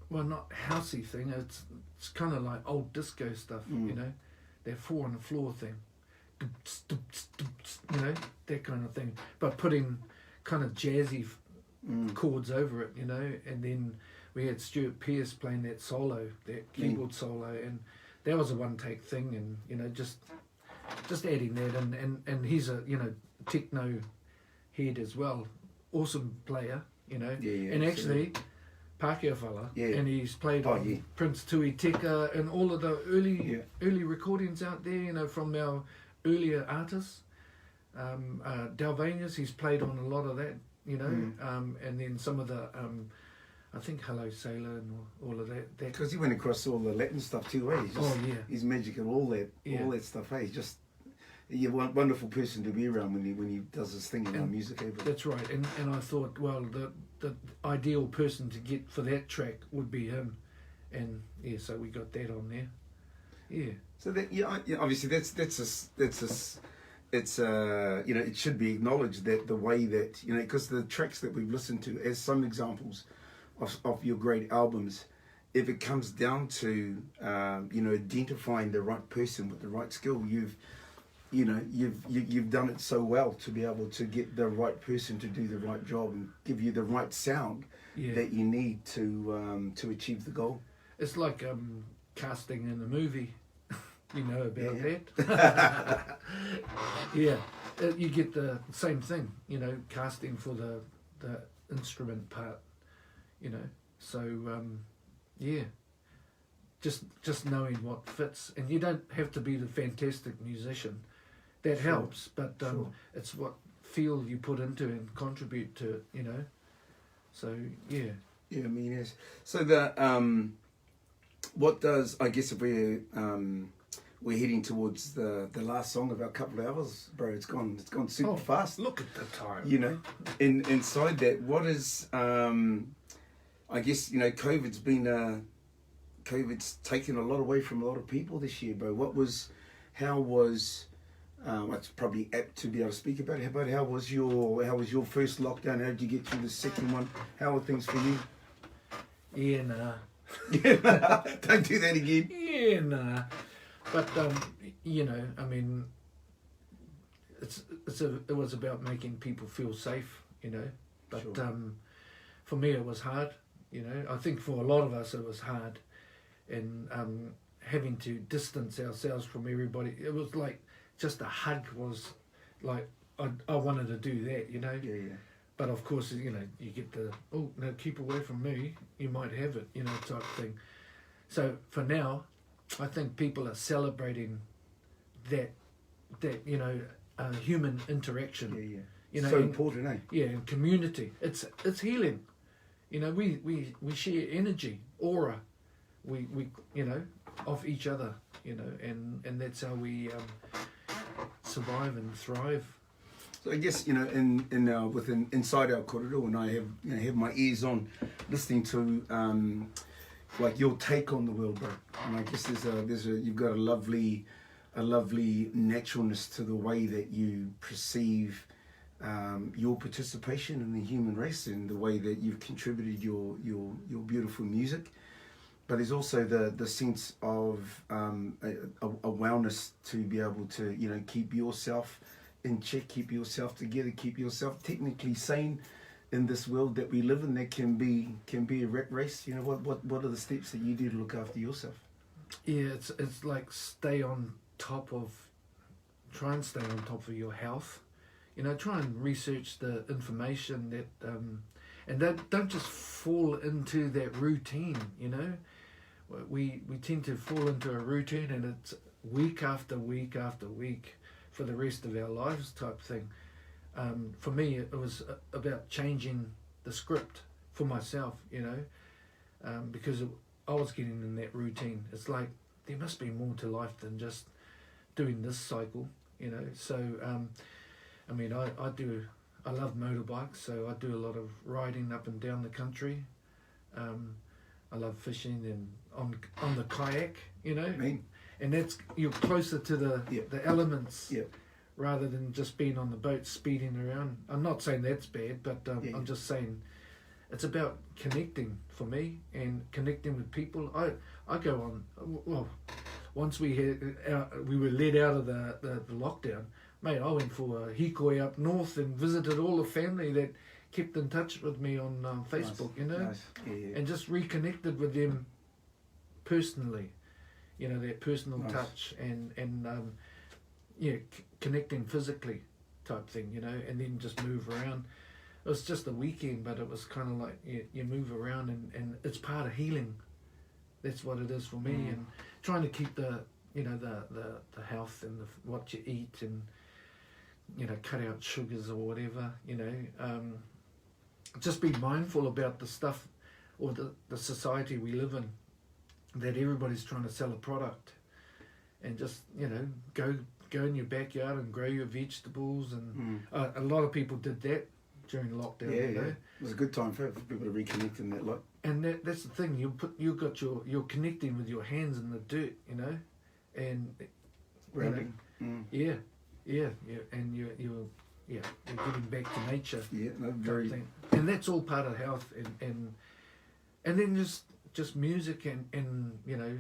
well, not housey thing. It's kind of like old disco stuff, you know, that 4 on the floor thing, you know, that kind of thing. But putting kind of jazzy chords over it, you know, and then we had Stuart Pearce playing that solo, that keyboard solo, and that was a one-take thing, and you know, just adding that, and he's a, you know, techno head as well, awesome player, you know, and actually Pākehā fella, and he's played on Prince Tui Teka and all of the early recordings out there, you know, from our earlier artists, Dalvanias, he's played on a lot of that, you know, and then some of the I think Hello Sailor and all of that. Because he went across all the Latin stuff too, eh? He's magic and all that stuff, eh? He's just a wonderful person to be around when he does his thing in our music, eh? That's right, and I thought, well, the ideal person to get for that track would be him, and so we got that on there. Yeah. So that obviously it's you know, it should be acknowledged that the way that, you know, because the tracks that we've listened to as some examples of your great albums, if it comes down to you know, identifying the right person with the right skill, you've done it so well to be able to get the right person to do the right job and give you the right sound that you need to achieve the goal. It's like casting in a movie. You know about that. You get the same thing, you know, casting for the instrument part, you know. So just knowing what fits, and you don't have to be the fantastic musician. That helps, but it's what feel you put into and contribute to it, you know. So yeah, I mean, yes. So the what does, I guess, if we're heading towards the last song of our couple of hours, bro. It's gone super fast. Look at the time. You know, inside that, what is I guess, you know, COVID's taken a lot away from a lot of people this year, bro. How was it's probably apt to be able to speak about it, but how was your first lockdown? How did you get through the second one? How are things for you? Yeah, nah. Don't do that again. Yeah, nah. But you know, I mean, it was about making people feel safe, you know. But for me, it was hard, you know. I think for a lot of us, it was hard, and having to distance ourselves from everybody. It was like just a hug was like I wanted to do that, you know. Yeah. But of course, you know, you get the no, keep away from me. You might have it, you know, type thing. So for now, I think people are celebrating that you know, human interaction. Yeah. You know, so important, eh? Yeah, and community. It's healing. You know, we share energy, aura. We you know, of each other. You know, and that's how we survive and thrive. So I guess, you know, within inside our corridor, when I have my ears on, listening to like your take on the world, bro. And I guess you've got a lovely naturalness to the way that you perceive your participation in the human race and the way that you've contributed your beautiful music. But there's also the sense of a wellness to be able to, you know, keep yourself in check, keep yourself together, keep yourself technically sane in this world that we live in. That can be a rat race. You know, what are the steps that you do to look after yourself? Yeah, it's like try and stay on top of your health. You know, try and research the information that and don't just fall into that routine. You know, we tend to fall into a routine, and it's week after week after week for the rest of our lives type thing. For me, it was about changing the script for myself, you know, because I was getting in that routine. It's like there must be more to life than just doing this cycle, you know. So, I mean, I do I love motorbikes, so I do a lot of riding up and down the country. I love fishing and on the kayak, you know. And that's, you're closer to the elements rather than just being on the boat speeding around. I'm not saying that's bad, but I'm just saying it's about connecting for me and connecting with people. I go on, well, once we were let out of the lockdown, mate, I went for a hikoi up north and visited all the family that kept in touch with me on Facebook, you know, and just reconnected with them personally, you know, that personal touch and connecting physically type thing, you know, and then just move around. It was just a weekend, but it was kind of like you move around and it's part of healing. That's what it is for me, and trying to keep the health and what you eat, and you know, cut out sugars or whatever, you know. Just be mindful about the stuff or the society we live in, that everybody's trying to sell a product, and just, you know, go in your backyard and grow your vegetables, and a lot of people did that during lockdown. You know? It was a good time for people to reconnect in that lot. And that's the thing, you're connecting with your hands in the dirt, you know, and Grounding. and you're giving back to nature. And that's all part of health, and then just music and you know,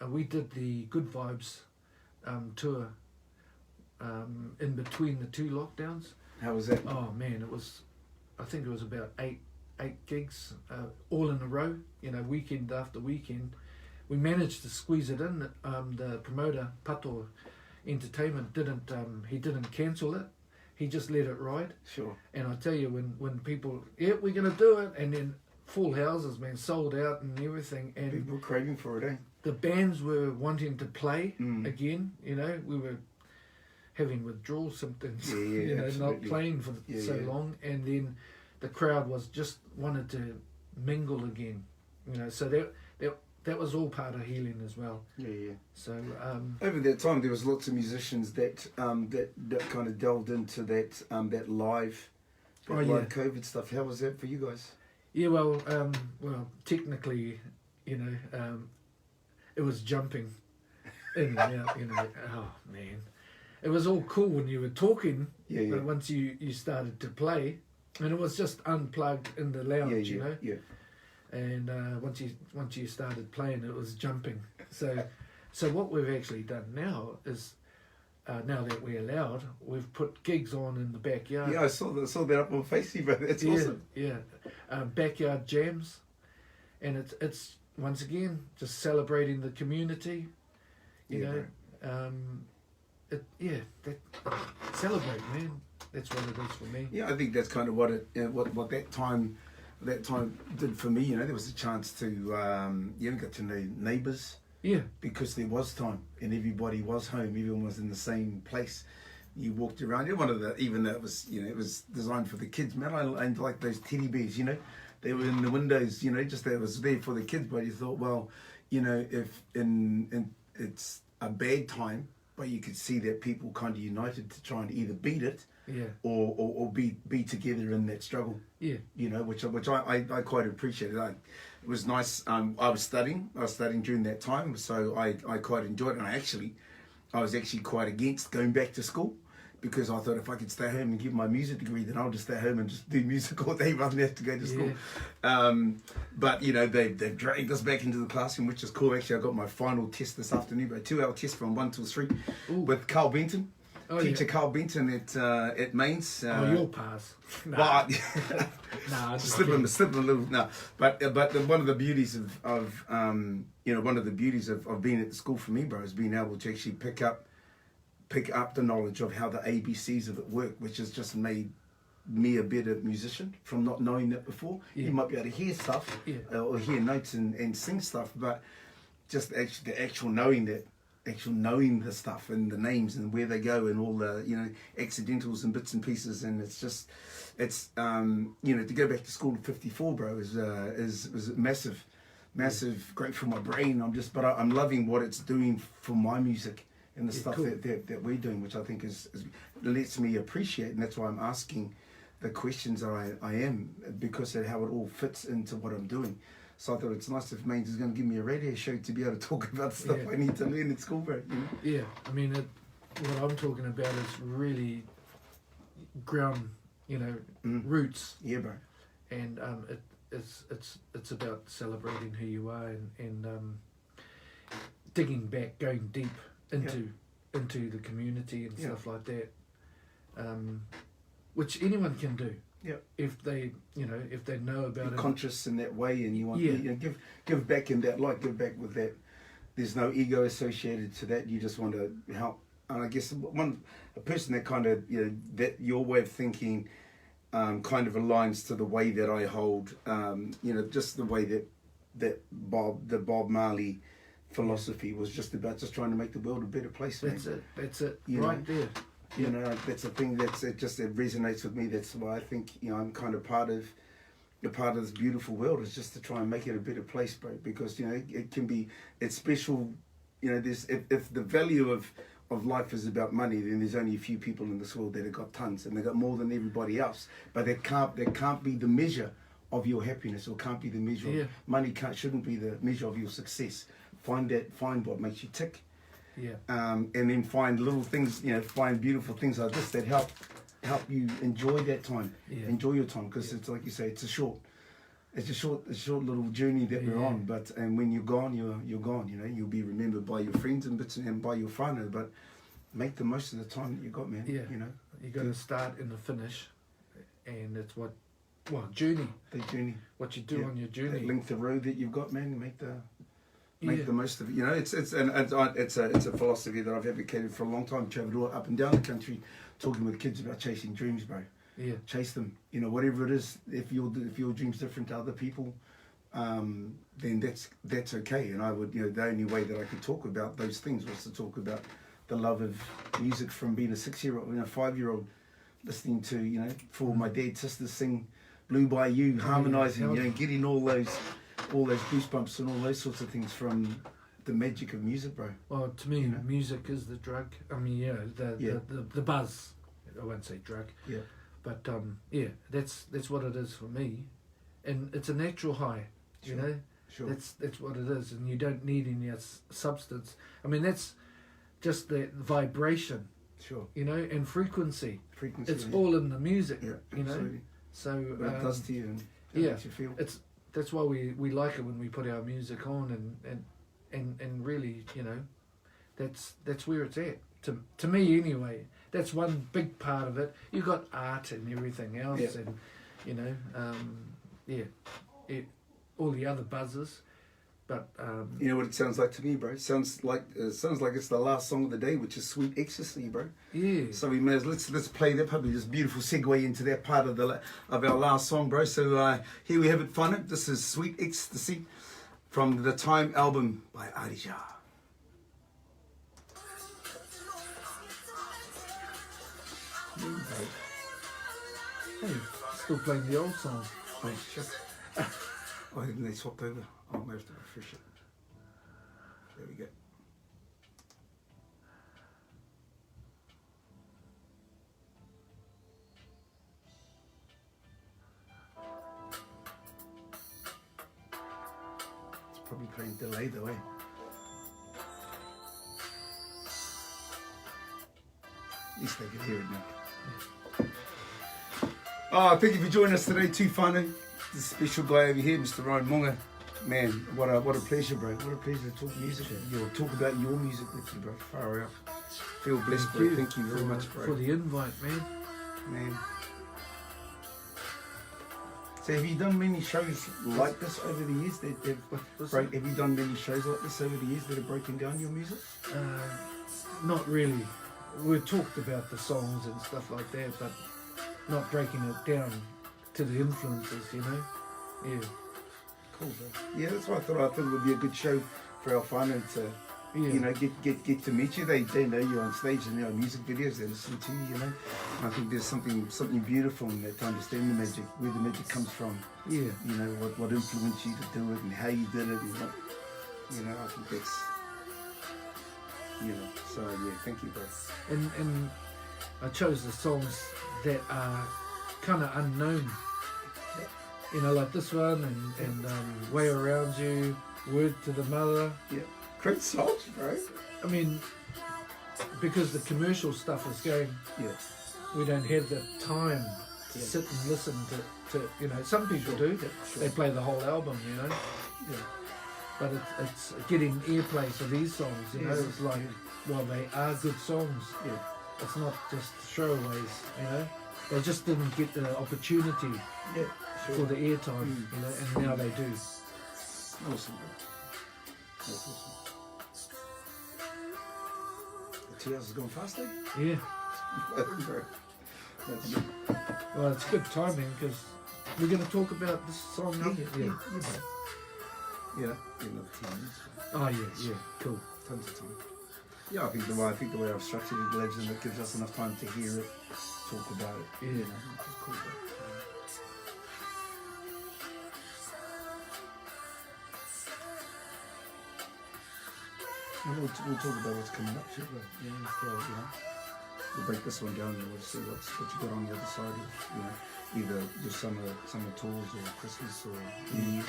we did the Good Vibes tour in between the two lockdowns. How was that? Oh man, I think it was about eight gigs all in a row, you know, weekend after weekend. We managed to squeeze it in. The promoter, Pato Entertainment, didn't cancel it. He just let it ride. Sure. And I tell you, when people, we're going to do it, and then full houses, man, sold out and everything. And people were craving for it, eh? The bands were wanting to play again, you know. We were having withdrawal symptoms, you know, not playing for so long. And then the crowd just wanted to mingle again, you know. So that was all part of healing as well. So over that time, there was lots of musicians that kind of delved into that live COVID stuff. How was that for you guys? Yeah, well, technically, you know, it was jumping in and out, you know. Oh man, it was all cool when you were talking, but once you started to play, and it was just unplugged in the lounge, you know. And once you started playing, it was jumping. So what we've actually done now is, now that we're allowed, we've put gigs on in the backyard. Yeah, I saw that up on Facebook, but that's awesome. Yeah, backyard jams, and it's once again just celebrating the community. You know, celebrate, man. That's what it is for me. Yeah, I think that's kind of what that time did for me. You know, there was a chance to get to know neighbours. Yeah. Because there was time and everybody was home, everyone was in the same place. You walked around. Even though it was, you know, it was designed for the kids, man. I like those teddy bears, you know. They were in the windows, you know, just that it was there for the kids. But you thought, well, you know, if it's a bad time, but you could see that people kind of united to try and either beat it, or be together in that struggle. Yeah. You know, which I quite appreciated. It was nice. I was studying during that time, so I quite enjoyed it. And I was actually quite against going back to school, because I thought if I could stay home and give my music degree, then I'll just stay home and just do music all day rather than have to go to school. But you know, they've dragged us back into the classroom, which is cool. Actually, I got my final test this afternoon, a 2-hour test from 1 till 3 with Carl Benton. Teacher Carl Benton at Mains. You'll pass. Nah, slipping a little. No, but one of the beauties of being at the school for me, bro, is being able to actually pick up the knowledge of how the ABCs of it work, which has just made me a better musician from not knowing that before. You might be able to hear stuff or hear notes and sing stuff, but just the actual knowing the stuff and the names and where they go and all the, you know, accidentals and bits and pieces. And it's you know, to go back to school at 54, bro, was massive, great for my brain. I'm loving what it's doing for my music and the stuff that we're doing, which I think is lets me appreciate. And that's why I'm asking the questions that I am, because of how it all fits into what I'm doing. So I thought it's nice if Mains is going to give me a radio show to be able to talk about stuff I need to learn at school, bro. You know? Yeah, I mean, what I'm talking about is really ground, roots. Yeah, bro. And it's about celebrating who you are and digging back, going deep into the community and stuff like that, which anyone can do. Yeah. If they know about You're it. conscious in that way, and you want to give back in that light, give back with that. There's no ego associated to that. You just want to help. And I guess a person that kind of that your way of thinking kind of aligns to the way that I hold. Just the way that Bob Marley philosophy was just about just trying to make the world a better place. That's it. There. That's a thing that resonates with me. That's why I think I'm kind of part of this beautiful world, is just to try and make it a better place, bro. Because it's special. There's if the value of life is about money, then there's only a few people in this world that have got tons, and they got more than everybody else. But that can't be the measure of your happiness, or can't be the measure. Of, money shouldn't be the measure of your success. Find what makes you tick. Yeah. And then find little things, find beautiful things like this that help you enjoy that time, enjoy your time, because it's like you say, it's a short little journey that we're on. But when you're gone, you're gone. You'll be remembered by your friends and by your whānau. But make the most of the time that you got, man. Yeah. You got to start and the finish, and it's journey. The journey. What you do on your journey. That length of road that you've got, man. Make the most of it. It's a philosophy that I've advocated for a long time. Travelled up and down the country, talking with kids about chasing dreams, bro. Yeah. Chase them. Whatever it is. If your dream's different to other people, then that's okay. And I would, the only way that I could talk about those things was to talk about the love of music from being a 6-year-old, 5-year-old, listening to, for my dead sisters sing "Blue by You," harmonising, getting all those goosebumps and all those sorts of things from the magic of music, bro. Well, to me, music is the drug. I mean, the buzz. I won't say drug. Yeah. But that's what it is for me, and it's a natural high. Sure. Sure. That's what it is, and you don't need any substance. I mean, that's just the vibration. Sure. And frequency. It's yeah. all in the music. Yeah. Absolutely. So what it does to you and how it makes you feel. That's why we like it when we put our music on, and really, that's where it's at. To me anyway. That's one big part of it. You got art and everything else, and all the other buzzes. But you know what it sounds like to me, bro? It sounds like it's the last song of the day, which is "Sweet Ecstasy," bro. Yeah. So we may let's play that. Probably this beautiful segue into that part of our last song, bro. So here we have it, whānau. This is "Sweet Ecstasy" from the Time album by Arija. Hey, still playing the old song. Oh shit! I think they swapped over. I may have to refresh it. There we go. It's probably playing delay though, eh? At least they can hear it now. Oh, thank you for joining us today too, whānau. This special guy over here, Mr. Raymond Monga. Man, what a pleasure, bro. What a pleasure to talk music. Talk about your music with you, bro. Far out. Feel blessed, bro. Thank you very much, bro. For the invite, Man. So have you done many shows like this over the years? Have you done many shows like this over the years that have broken down your music? Not really. We've talked about the songs and stuff like that, but not breaking it down to the influences, Yeah. Cool, bro. Yeah, that's why I thought it would be a good show for our whānau to, get to meet you. They know you're on stage and there music videos. They listen to you, And I think there's something beautiful in that to understand the magic, where the magic comes from. Yeah. What influenced you to do it and how you did it. And what, I think that's, So yeah, thank you, bro. And I chose the songs that are kind of unknown. You know, like this one and Way Around You, Word to the Mother. Yeah. Great songs, bro. I mean, because the commercial stuff is going, we don't have the time to sit and listen to, you know, some people do. They play the whole album, you know. Yeah. But it's getting airplay for these songs, you know. It's like, well, they are good songs. Yeah. It's not just throwaways, you know. They just didn't get the opportunity for the airtime, you know, and now they do. Awesome, bro. That's awesome. The 2 hours has gone fast, eh? Yeah. Bro. That's good. Well, it's good timing because we're going to talk about this song now. Yeah. Yeah, another 10 minutes. Oh yeah, cool. Tons of time. Yeah, I think the way I've structured it, Legend, it gives us enough time to hear it, talk about it. Yeah. You know, which is cool, bro. And we'll talk about what's coming up too, bro. Yeah, so, you know, we'll break this one down and we'll see what you got on the other side of, you know, either just summer tours or Christmas or New Year.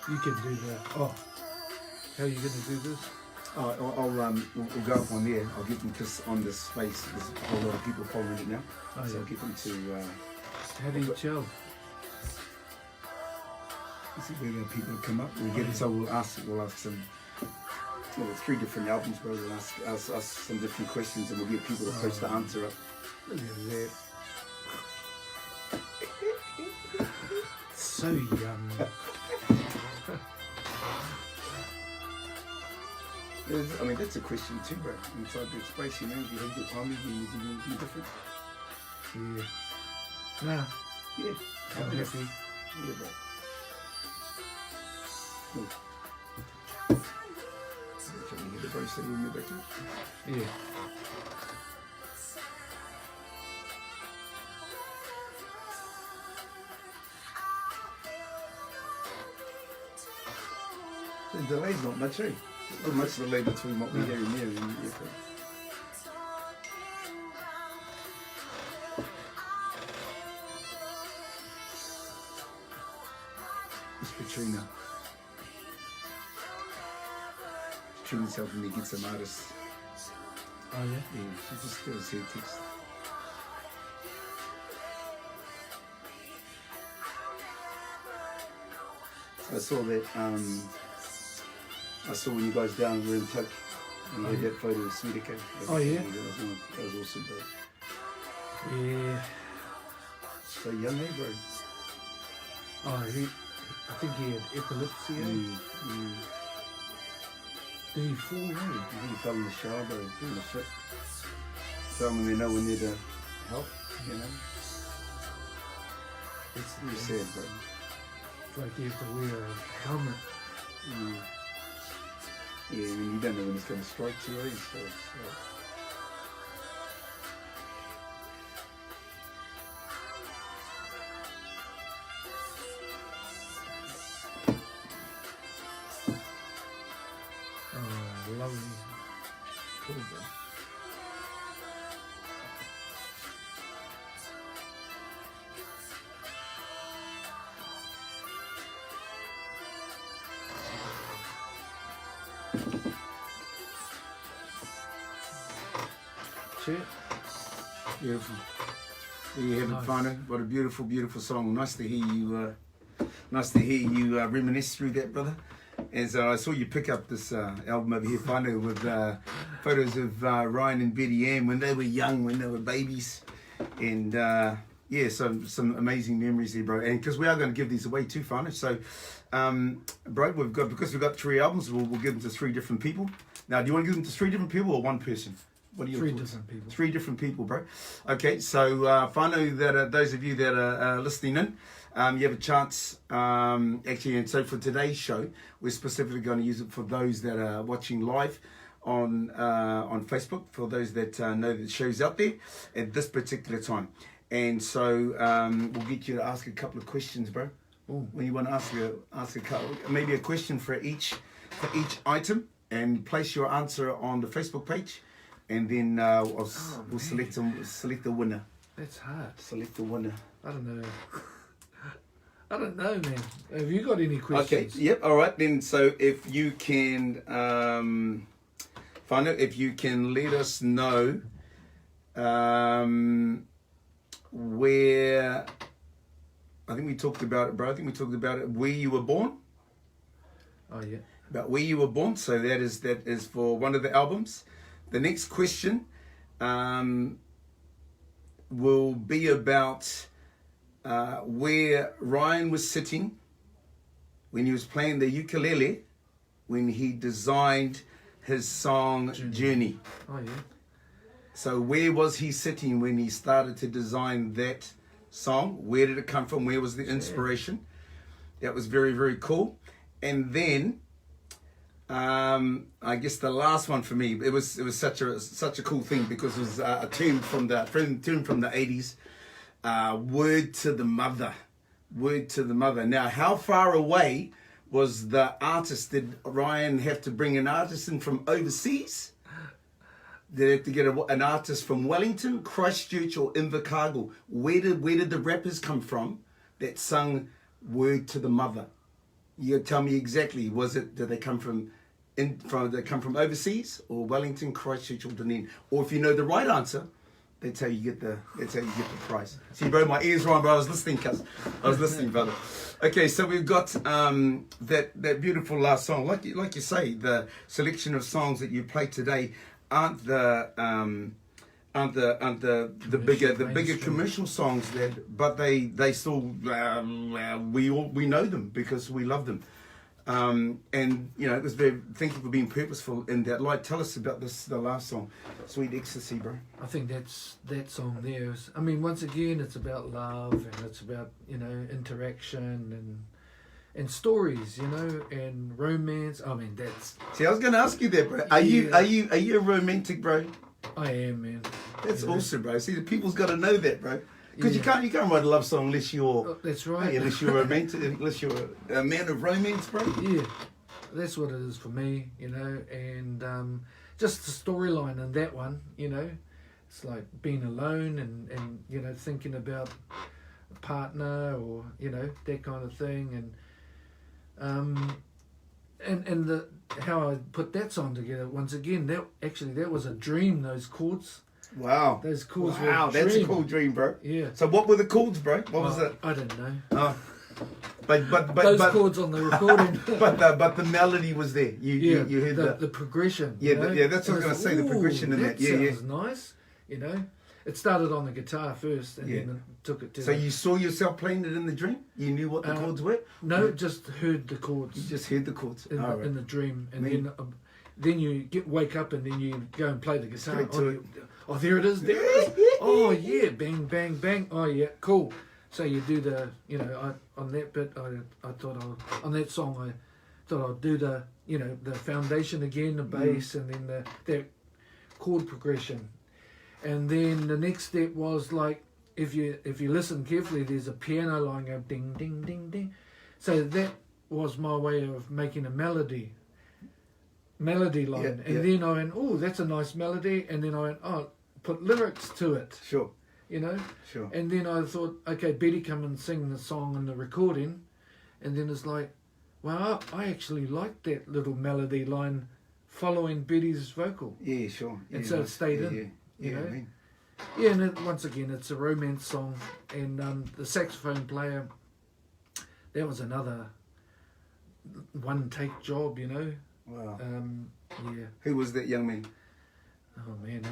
You can do that. Oh, how are you going to do this? We'll go up on there. I'll get them because on this space there's a whole lot of people following it now. So I'll get them to. How do you tell? See where the people come up. We'll get so we'll ask some. Well, 3 different albums, bro. We'll ask some different questions, and we'll get people to post the answer up. Look at that. So young. I mean, that's a question too, bro. Inside that space, you know, if you have your time, you do anything different. Yeah. Nah. Yeah. I'm happy. Yeah, bro. Cool. Trying to get the bro steady when you're back to it. Yeah. The delay's not much, eh? Not much delay between what we hear and here and here. It's Katrina. Katrina's helping me get some artists. Oh yeah? Yeah, she just gives her text. I saw that, I saw when you guys down were in Tuck, and you had that photo of Semiotics. Oh yeah? That was awesome, bro. Yeah. So young, eh, bro? Oh, I think he had epilepsy, eh? Did he fall, eh? I think he fell in the shower, bro, doing the shit. So when they know we need help, you know? It's really sad, bro. It's like you have to wear a helmet. Yeah, I mean, you don't know when it's going to strike you, eh? So it's, Oh, lovely. Cool, bro. Shit. beautiful. There you have it, Whānau. What a beautiful, beautiful song. Nice to hear you reminisce through that, brother. As I saw you pick up this album over here, Whānau, with photos of Ryan and Betty Ann when they were young, when they were babies. And yeah, some amazing memories there, bro. And because we are going to give these away too, Whānau. So, bro, because we've got 3 albums, we'll give them to 3 different people. Now, do you want to give them to 3 different people or 1 person? What are your 3 thoughts? different people. 3 different people, bro. Okay, so whānau, that those of you that are listening in, you have a chance, actually, and so for today's show, we're specifically going to use it for those that are watching live on Facebook, for those that know that the show's out there at this particular time. And so we'll get you to ask a couple of questions, bro. Ooh. When you want to ask a couple, maybe a question for each item, and place your answer on the Facebook page. and then we'll select the winner. That's hard. Select the winner. I don't know. I don't know, man. Have you got any questions? Okay. Yep. All right then. So if you can find out, if you can let us know where. I think we talked about it, bro. I think we talked about it. Where you were born. Oh yeah. About where you were born. So that is for one of the albums. The next question will be about where Ryan was sitting when he was playing the ukulele when he designed his song Journey. Oh yeah. So where was he sitting when he started to design that song? Where did it come from? Where was the inspiration? That was very, very cool. And then I guess the last one for me, it was such a cool thing because it was a tune from the 80s. Word to the Mother. Word to the Mother. Now, how far away was the artist? Did Ryan have to bring an artist in from overseas? Did they have to get an artist from Wellington, Christchurch, or Invercargill? Where did the rappers come from that sung Word to the Mother? You tell me exactly. Did they come from overseas, or Wellington, Christchurch, or Dunedin? Or if you know the right answer, that's how you get the prize. See, bro, my ears were on, bro. I was listening, brother. Okay, so we've got that beautiful last song. Like you say, the selection of songs that you played today aren't the bigger commercial songs but they still we know them because we love them. And you know, it was very. Thank you for being purposeful in that light. Tell us about the last song, Sweet Ecstasy, bro. I think that song there is. I mean, once again, it's about love and it's about, you know, interaction and stories, you know, and romance. I mean, that's. See, I was going to ask you that, bro. Are you a romantic, bro? I am, man. That's awesome, bro. See, the people's got to know that, bro. Because you can't write a love song unless you're. That's right. Unless you're romantic, unless you're a man of romance, bro. Yeah, that's what it is for me, you know. And just the storyline in that one, you know, it's like being alone and you know, thinking about a partner or, you know, that kind of thing. And the how I put that song together, once again, that was a dream. Those chords. Wow. Those chords were wow, that's a cool dream, bro. Yeah. So what were the chords, bro? What was it? I don't know. Oh. But those chords on the recording. but the melody was there. You heard the progression. Yeah, you know? That's what I was going to say. The progression in that. Yeah, sounds nice. You know, it started on the guitar first, and then it took it to. So you saw yourself playing it in the dream? You knew what the chords were? No, just heard the chords. You just heard the chords in the dream, and then you wake up, and then you go and play the guitar. Oh, there it is. There it is. Oh yeah, bang, bang, bang. Oh yeah, cool. So you do the, you know, on that bit, I thought on that song, I thought I'd do the, you know, the foundation again, the bass, and then that chord progression. And then the next step was like, if you listen carefully, there's a piano line go ding, ding, ding, ding. So that was my way of making a melody line. And then I went, oh, that's a nice melody. And then I went, oh, put lyrics to it. Sure. You know? Sure. And then I thought, okay, Betty come and sing the song in the recording. And then it's like, wow, I actually like that little melody line following Betty's vocal. Yeah, sure. And so it stayed in. You know? I mean. Yeah, and once again, it's a romance song. And the saxophone player, that was another one-take job, you know? Wow. Yeah. Who was that young man? Oh man,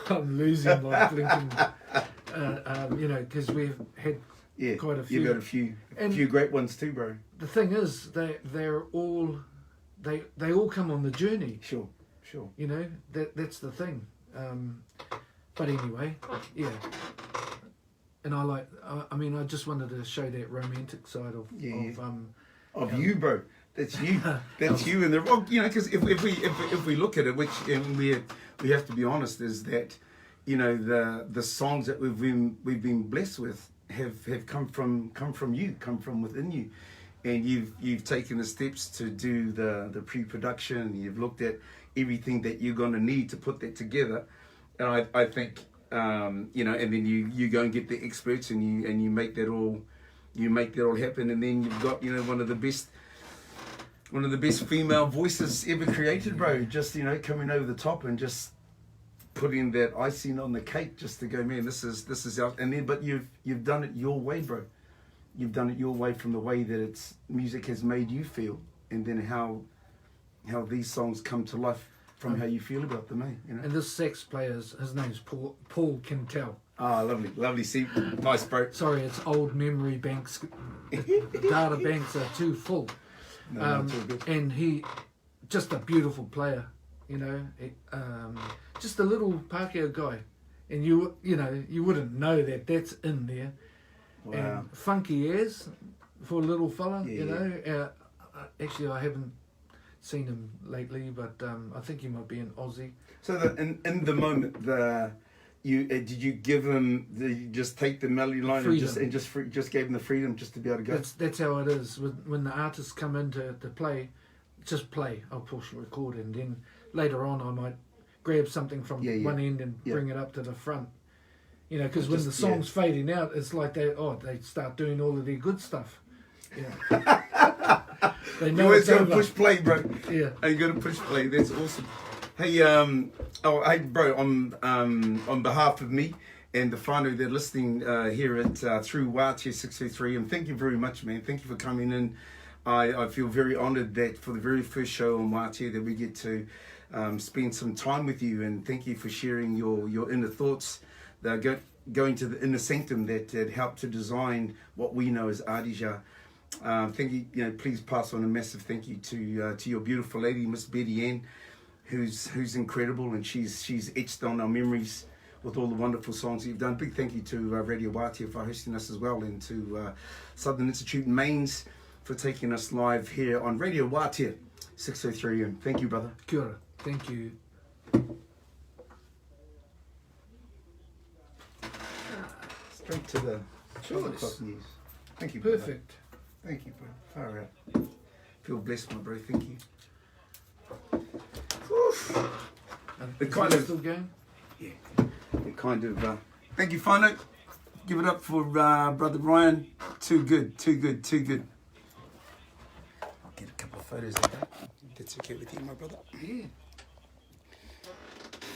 I'm losing my blinking. You know, because we've had quite a few. You've got a few great ones too, bro. The thing is, they're all they all come on the journey. Sure. You know, that's the thing. But anyway, yeah. And I just wanted to show that romantic side of you, bro. That's you. That's you in the rock. You know, because if we look at it, which we have to be honest, is that, you know, the songs that we've been blessed with have come from you, come from within you, and you've taken the steps to do the pre-production. You've looked at everything that you're going to need to put that together, and I think you know, and then you go and get the experts and you make that all happen, and then you've got, you know, one of the best female voices ever created, bro. Just, you know, coming over the top and just putting that icing on the cake, just to go, man, this is out. And then, but you've done it your way, bro. You've done it your way, from the way that it's music has made you feel, and then how these songs come to life from how you feel about them, eh? You know? And this sax player, his name's Paul Quintel. Ah, lovely. See, nice, bro. Sorry, it's old memory banks. The data banks are too full. No, it's all good. And he, just a beautiful player, you know, just a little Pākehā guy, and you know, you wouldn't know that that's in there. Wow. And funky as for a little fella, Yeah, you know. Actually, I haven't seen him lately, but I think he might be an Aussie. So in the moment, did you give him you just take the melody line and just gave him the freedom just to be able to go? That's how it is. When the artists come in to play, just play. I'll push record, and then later on I might grab something from one end and bring it up to the front. You know, because when the song's fading out, it's like they start doing all of their good stuff. Yeah. They know You're it's always over. gonna push play, bro. Yeah. And you're gonna push play. That's awesome. Hey, hey, bro. On behalf of me and the whānau that are listening here at through Waatea 603, and thank you very much, man. Thank you for coming in. I feel very honoured that for the very first show on Waatea that we get to spend some time with you, and thank you for sharing your inner thoughts. Going to the inner sanctum that helped to design what we know as Ardija. Thank you. You know, please pass on a massive thank you to your beautiful lady, Miss Betty Ann, who's incredible, and she's etched on our memories with all the wonderful songs you've done. Big thank you to Radio Waatea for hosting us as well, and to Southern Institute Mains for taking us live here on Radio Waatea 603. And thank you, brother. Kia ora. Thank you. Straight to the 12 o'clock news. Thank you, brother. Perfect. Thank you, bro. Far out. Feel blessed, my bro. Thank you. The kind of still going? Yeah. The kind of thank you, whānau. Give it up for brother Ryan. Too good. I'll get a couple of photos of that. That's okay with you, my brother. Yeah.